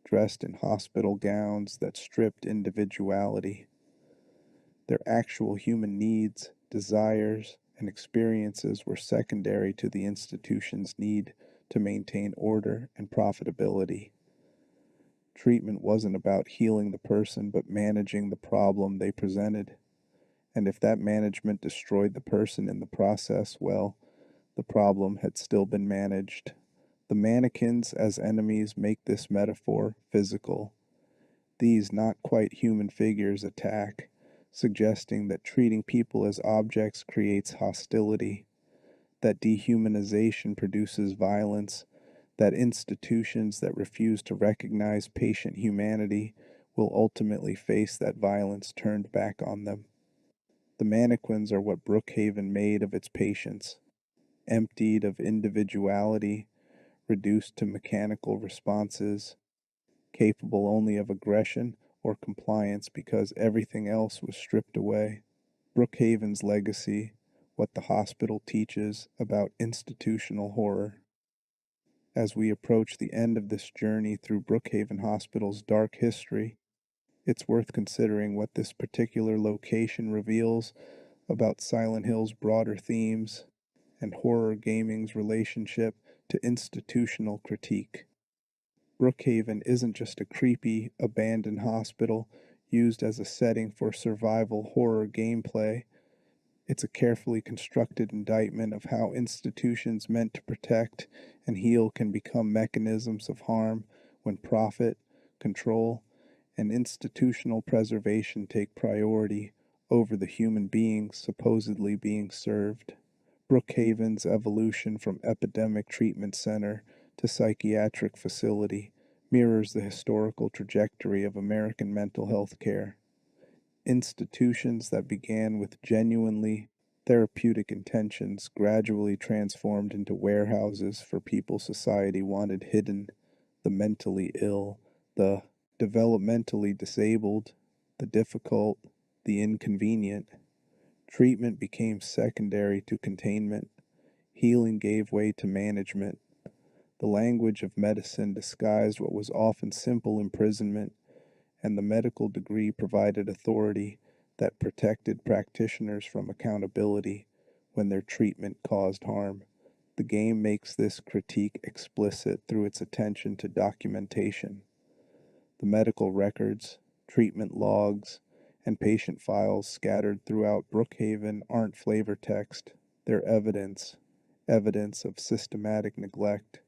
dressed in hospital gowns that stripped individuality. Their actual human needs, desires, and experiences were secondary to the institution's need to maintain order and profitability. Treatment wasn't about healing the person, but managing the problem they presented. And if that management destroyed the person in the process, well, the problem had still been managed. The mannequins as enemies make this metaphor physical. These not quite human figures attack, suggesting that treating people as objects creates hostility, that dehumanization produces violence, that institutions that refuse to recognize patient humanity will ultimately face that violence turned back on them. The mannequins are what Brookhaven made of its patients, emptied of individuality, reduced to mechanical responses, capable only of aggression or compliance because everything else was stripped away. Brookhaven's legacy, what the hospital teaches about institutional horror. As we approach the end of this journey through Brookhaven Hospital's dark history, it's worth considering what this particular location reveals about Silent Hill's broader themes and horror gaming's relationship to institutional critique. Brookhaven isn't just a creepy, abandoned hospital used as a setting for survival horror gameplay. It's a carefully constructed indictment of how institutions meant to protect and heal can become mechanisms of harm when profit, control, and institutional preservation take priority over the human beings supposedly being served. Brookhaven's evolution from epidemic treatment center to psychiatric facility mirrors the historical trajectory of American mental health care. Institutions that began with genuinely therapeutic intentions gradually transformed into warehouses for people society wanted hidden, the mentally ill, the developmentally disabled, the difficult, the inconvenient. Treatment became secondary to containment. Healing gave way to management. The language of medicine disguised what was often simple imprisonment, and the medical degree provided authority that protected practitioners from accountability when their treatment caused harm. The game makes this critique explicit through its attention to documentation. The medical records, treatment logs, and patient files scattered throughout Brookhaven aren't flavor text, they're evidence, evidence of systematic neglect,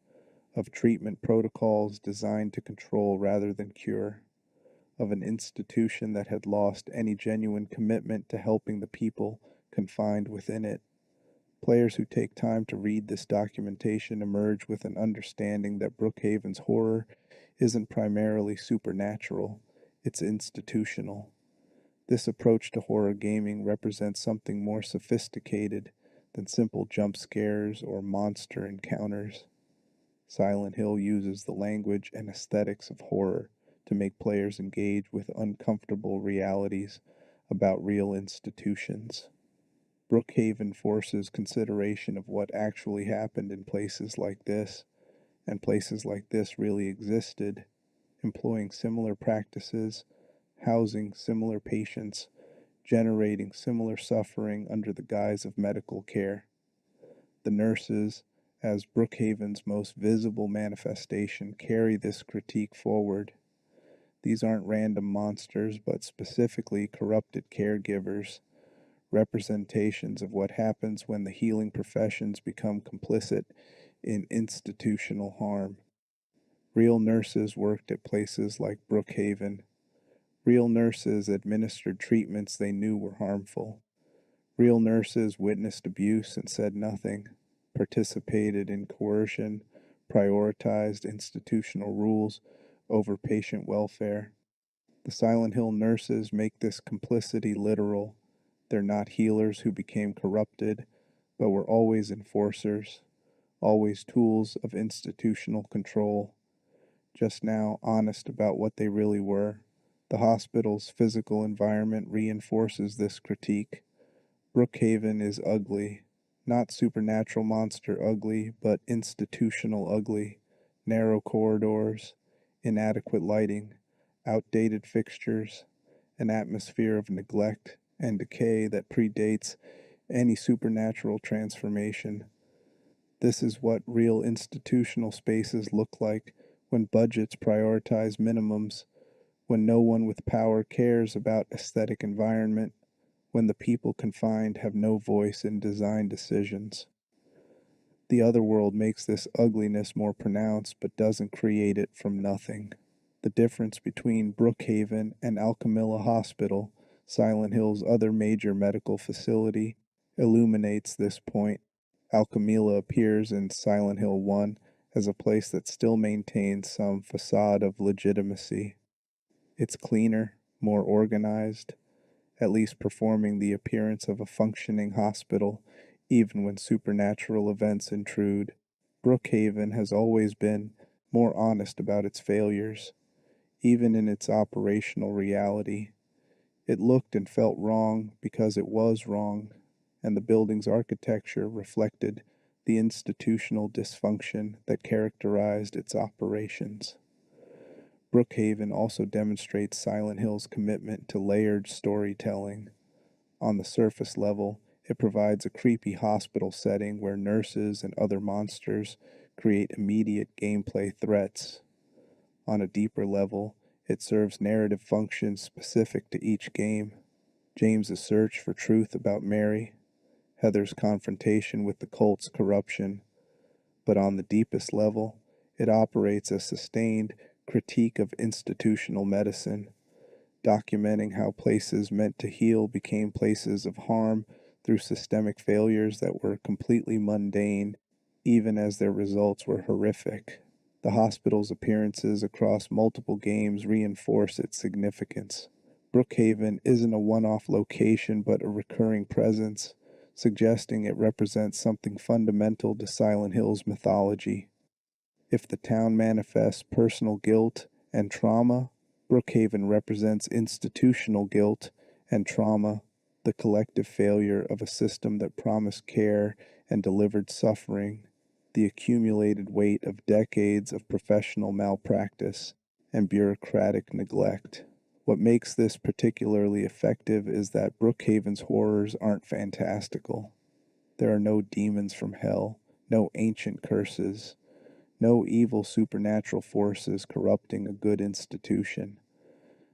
of treatment protocols designed to control rather than cure, of an institution that had lost any genuine commitment to helping the people confined within it. Players who take time to read this documentation emerge with an understanding that Brookhaven's horror isn't primarily supernatural, it's institutional. This approach to horror gaming represents something more sophisticated than simple jump scares or monster encounters. Silent Hill uses the language and aesthetics of horror to make players engage with uncomfortable realities about real institutions. Brookhaven forces consideration of what actually happened in places like this, and places like this really existed, employing similar practices, housing similar patients, generating similar suffering under the guise of medical care. The nurses, as Brookhaven's most visible manifestation, carry this critique forward. These aren't random monsters, but specifically corrupted caregivers, representations of what happens when the healing professions become complicit in institutional harm. Real nurses worked at places like Brookhaven. Real nurses administered treatments they knew were harmful. Real nurses witnessed abuse and said nothing, participated in coercion, prioritized institutional rules over patient welfare. The Silent Hill nurses make this complicity literal. They're not healers who became corrupted, but were always enforcers, always tools of institutional control, just now honest about what they really were. The hospital's physical environment reinforces this critique. Brookhaven is ugly, not supernatural monster ugly, but institutional ugly. Narrow corridors, inadequate lighting, outdated fixtures, an atmosphere of neglect and decay that predates any supernatural transformation. This is what real institutional spaces look like when budgets prioritize minimums, when no one with power cares about aesthetic environment, when the people confined have no voice in design decisions. The other world makes this ugliness more pronounced but doesn't create it from nothing. The difference between Brookhaven and Alchemilla Hospital, Silent Hill's other major medical facility, illuminates this point. Alchemilla appears in Silent Hill 1 as a place that still maintains some facade of legitimacy. It's cleaner, more organized, at least performing the appearance of a functioning hospital, even when supernatural events intrude. Brookhaven has always been more honest about its failures, even in its operational reality. It looked and felt wrong because it was wrong, and the building's architecture reflected the institutional dysfunction that characterized its operations. Brookhaven also demonstrates Silent Hill's commitment to layered storytelling. On the surface level, it provides a creepy hospital setting where nurses and other monsters create immediate gameplay threats. On a deeper level, it serves narrative functions specific to each game. James's search for truth about Mary, Heather's confrontation with the cult's corruption. But on the deepest level, it operates as sustained critique of institutional medicine, documenting how places meant to heal became places of harm through systemic failures that were completely mundane, even as their results were horrific. The hospital's appearances across multiple games reinforce its significance. Brookhaven isn't a one-off location but a recurring presence, suggesting it represents something fundamental to Silent Hill's mythology. If the town manifests personal guilt and trauma, Brookhaven represents institutional guilt and trauma, the collective failure of a system that promised care and delivered suffering, the accumulated weight of decades of professional malpractice and bureaucratic neglect. What makes this particularly effective is that Brookhaven's horrors aren't fantastical. There are no demons from hell, no ancient curses, no evil supernatural forces corrupting a good institution.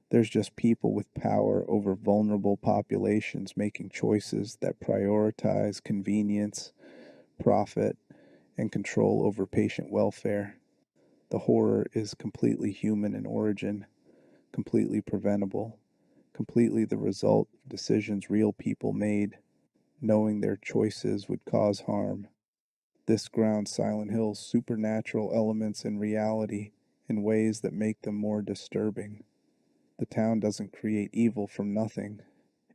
There's just people with power over vulnerable populations making choices that prioritize convenience, profit, and control over patient welfare. The horror is completely human in origin, completely preventable, completely the result of decisions real people made, knowing their choices would cause harm. This grounds Silent Hill's supernatural elements in reality in ways that make them more disturbing. The town doesn't create evil from nothing.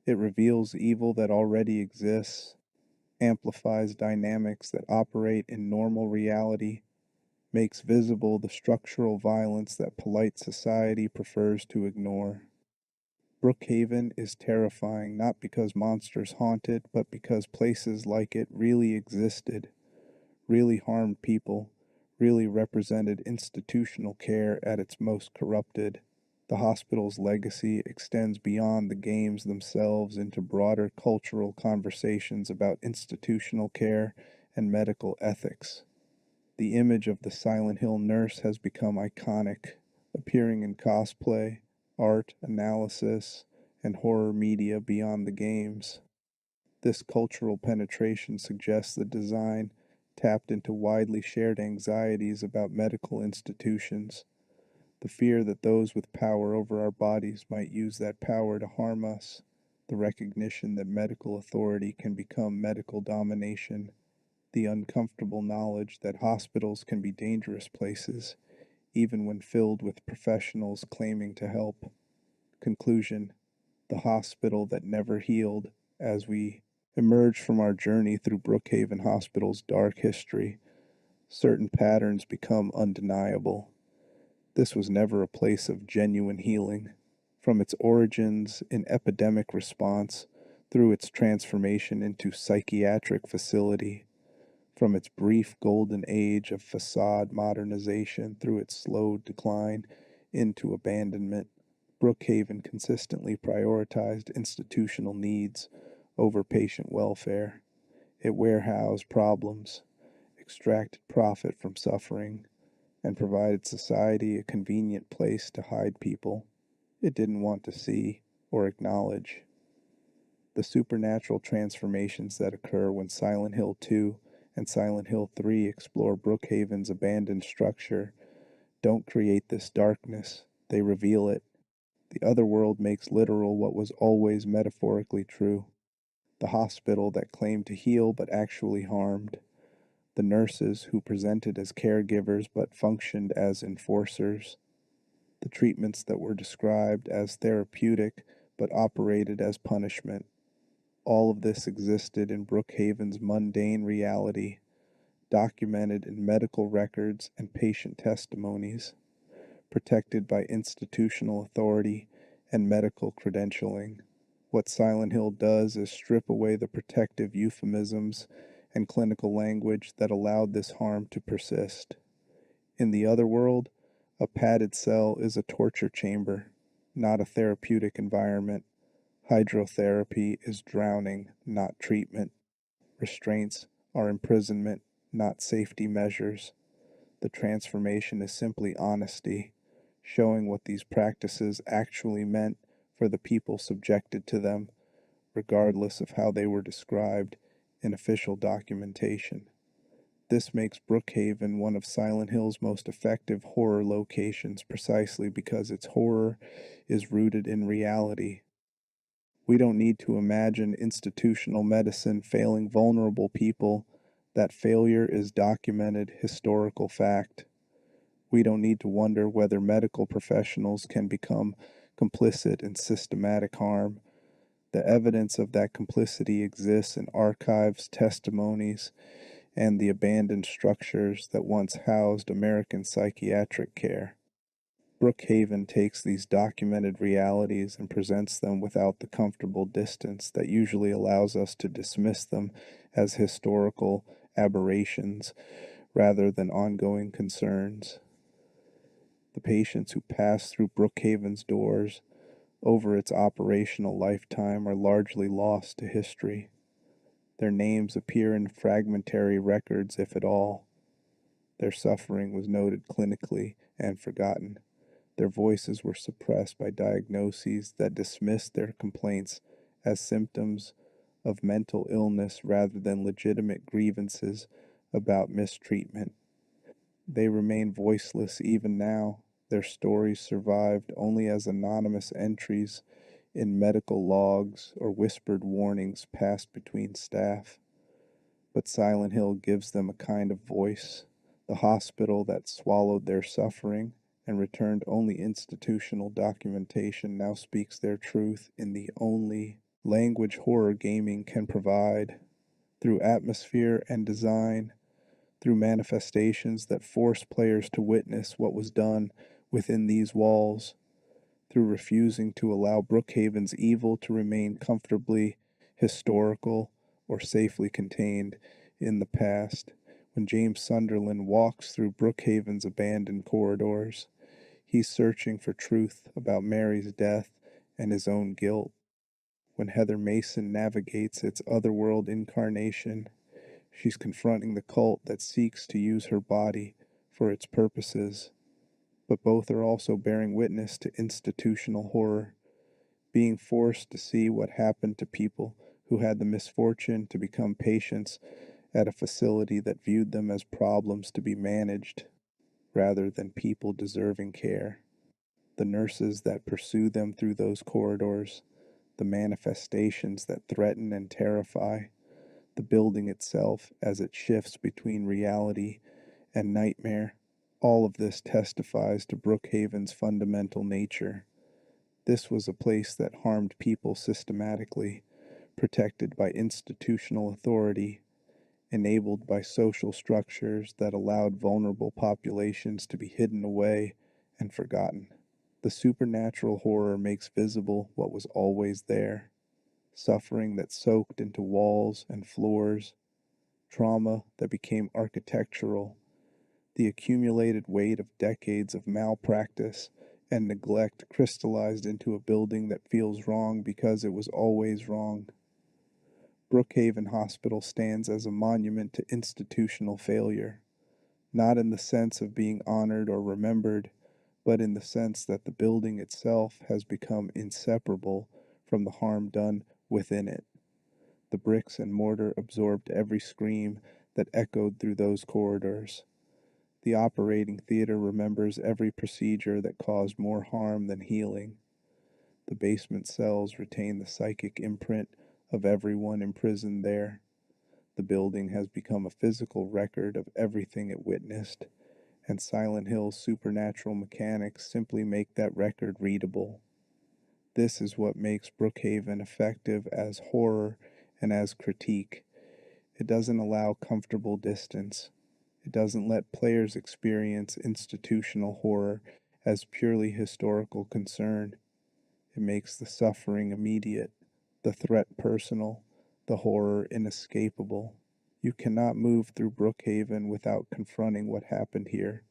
It reveals evil that already exists, amplifies dynamics that operate in normal reality, makes visible the structural violence that polite society prefers to ignore. Brookhaven is terrifying not because monsters haunt it, but because places like it really existed, really harmed people, really represented institutional care at its most corrupted. The hospital's legacy extends beyond the games themselves into broader cultural conversations about institutional care and medical ethics. The image of the Silent Hill nurse has become iconic, appearing in cosplay, art, analysis, and horror media beyond the games. This cultural penetration suggests the design tapped into widely shared anxieties about medical institutions, the fear that those with power over our bodies might use that power to harm us, the recognition that medical authority can become medical domination, the uncomfortable knowledge that hospitals can be dangerous places, even when filled with professionals claiming to help. Conclusion: the hospital that never healed As we emerge from our journey through Brookhaven Hospital's dark history, certain patterns become undeniable. This was never a place of genuine healing. From its origins in epidemic response through its transformation into psychiatric facility, from its brief golden age of facade modernization through its slow decline into abandonment, Brookhaven consistently prioritized institutional needs over patient welfare. It warehoused problems, extracted profit from suffering, and provided society a convenient place to hide people it didn't want to see or acknowledge. The supernatural transformations that occur when Silent Hill 2 and Silent Hill 3 explore Brookhaven's abandoned structure don't create this darkness, they reveal it. The other world makes literal what was always metaphorically true. The hospital that claimed to heal but actually harmed. The nurses who presented as caregivers but functioned as enforcers. The treatments that were described as therapeutic but operated as punishment. All of this existed in Brookhaven's mundane reality, documented in medical records and patient testimonies, protected by institutional authority and medical credentialing. What Silent Hill does is strip away the protective euphemisms and clinical language that allowed this harm to persist. In the other world, a padded cell is a torture chamber, not a therapeutic environment. Hydrotherapy is drowning, not treatment. Restraints are imprisonment, not safety measures. The transformation is simply honesty, showing what these practices actually meant for the people subjected to them, regardless of how they were described in official documentation. This makes Brookhaven one of Silent Hill's most effective horror locations precisely because its horror is rooted in reality. We don't need to imagine institutional medicine failing vulnerable people. That failure is documented historical fact. We don't need to wonder whether medical professionals can become complicit in systematic harm. The evidence of that complicity exists in archives, testimonies, and the abandoned structures that once housed American psychiatric care. Brookhaven takes these documented realities and presents them without the comfortable distance that usually allows us to dismiss them as historical aberrations rather than ongoing concerns. The patients who pass through Brookhaven's doors over its operational lifetime are largely lost to history. Their names appear in fragmentary records, if at all. Their suffering was noted clinically and forgotten. Their voices were suppressed by diagnoses that dismissed their complaints as symptoms of mental illness rather than legitimate grievances about mistreatment. They remain voiceless even now. Their stories survived only as anonymous entries in medical logs or whispered warnings passed between staff. But Silent Hill gives them a kind of voice. The hospital that swallowed their suffering and returned only institutional documentation now speaks their truth in the only language horror gaming can provide, through atmosphere and design, through manifestations that force players to witness what was done within these walls, through refusing to allow Brookhaven's evil to remain comfortably historical or safely contained in the past. When James Sunderland walks through Brookhaven's abandoned corridors, he's searching for truth about Mary's death and his own guilt. When Heather Mason navigates its otherworld incarnation, she's confronting the cult that seeks to use her body for its purposes. But both are also bearing witness to institutional horror, being forced to see what happened to people who had the misfortune to become patients at a facility that viewed them as problems to be managed rather than people deserving care. The nurses that pursue them through those corridors, the manifestations that threaten and terrify, the building itself as it shifts between reality and nightmare. All of this testifies to Brookhaven's fundamental nature. This was a place that harmed people systematically, protected by institutional authority, enabled by social structures that allowed vulnerable populations to be hidden away and forgotten. The supernatural horror makes visible what was always there: suffering that soaked into walls and floors, trauma that became architectural, the accumulated weight of decades of malpractice and neglect crystallized into a building that feels wrong because it was always wrong. Brookhaven Hospital stands as a monument to institutional failure, not in the sense of being honored or remembered, but in the sense that the building itself has become inseparable from the harm done within it. The bricks and mortar absorbed every scream that echoed through those corridors. The operating theater remembers every procedure that caused more harm than healing. The basement cells retain the psychic imprint of everyone imprisoned there. The building has become a physical record of everything it witnessed, and Silent Hill's supernatural mechanics simply make that record readable. This is what makes Brookhaven effective as horror and as critique. It doesn't allow comfortable distance. It doesn't let players experience institutional horror as purely historical concern. It makes the suffering immediate, the threat personal, the horror inescapable. You cannot move through Brookhaven without confronting what happened here,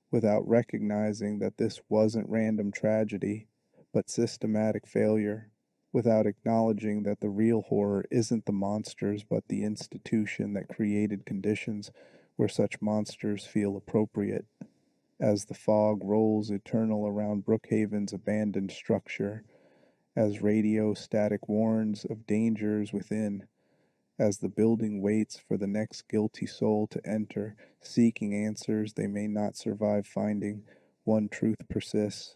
without recognizing that this wasn't random tragedy, but systematic failure, without acknowledging that the real horror isn't the monsters but the institution that created conditions where such monsters feel appropriate. As the fog rolls eternal around Brookhaven's abandoned structure, as radio static warns of dangers within, as the building waits for the next guilty soul to enter, seeking answers they may not survive finding, one truth persists: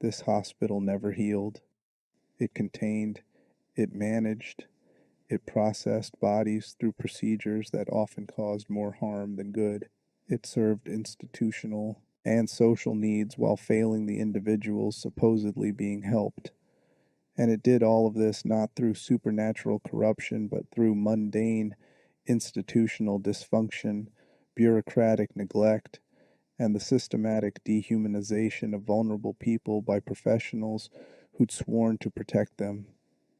this hospital never healed. It contained, it managed, it processed bodies through procedures that often caused more harm than good. It served institutional and social needs while failing the individuals supposedly being helped. And it did all of this not through supernatural corruption, but through mundane institutional dysfunction, bureaucratic neglect, and the systematic dehumanization of vulnerable people by professionals who'd sworn to protect them.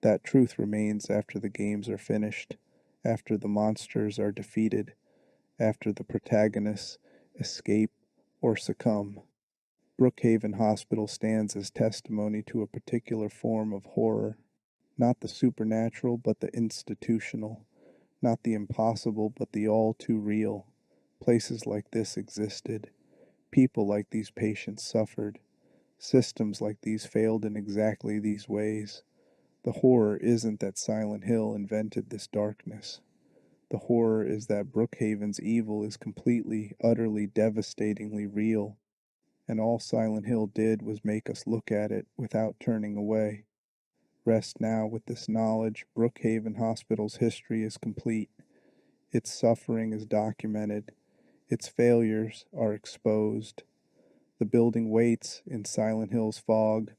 That truth remains after the games are finished, after the monsters are defeated, after the protagonists escape or succumb. Brookhaven Hospital stands as testimony to a particular form of horror, not the supernatural but the institutional, not the impossible but the all too real. Places like this existed. People like these patients suffered. Systems like these failed in exactly these ways. The horror isn't that Silent Hill invented this darkness. The horror is that Brookhaven's evil is completely, utterly, devastatingly real, and all Silent Hill did was make us look at it without turning away. Rest now with this knowledge: Brookhaven Hospital's history is complete. Its suffering is documented. Its failures are exposed. The building waits in Silent Hill's fog,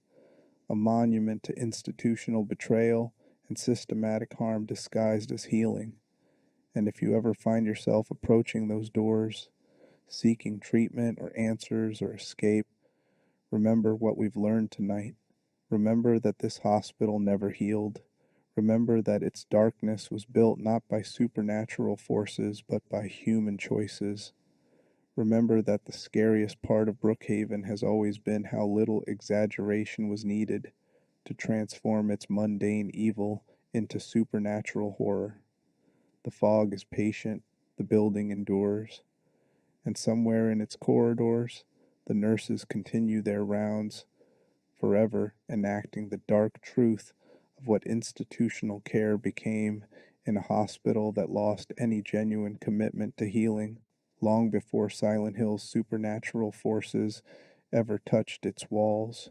a monument to institutional betrayal and systematic harm disguised as healing. And if you ever find yourself approaching those doors, seeking treatment or answers or escape, remember what we've learned tonight. Remember that this hospital never healed. Remember that its darkness was built not by supernatural forces but by human choices. Remember that the scariest part of Brookhaven has always been how little exaggeration was needed to transform its mundane evil into supernatural horror. The fog is patient, the building endures, and somewhere in its corridors, the nurses continue their rounds, forever enacting the dark truth of what institutional care became in a hospital that lost any genuine commitment to healing long before Silent Hill's supernatural forces ever touched its walls.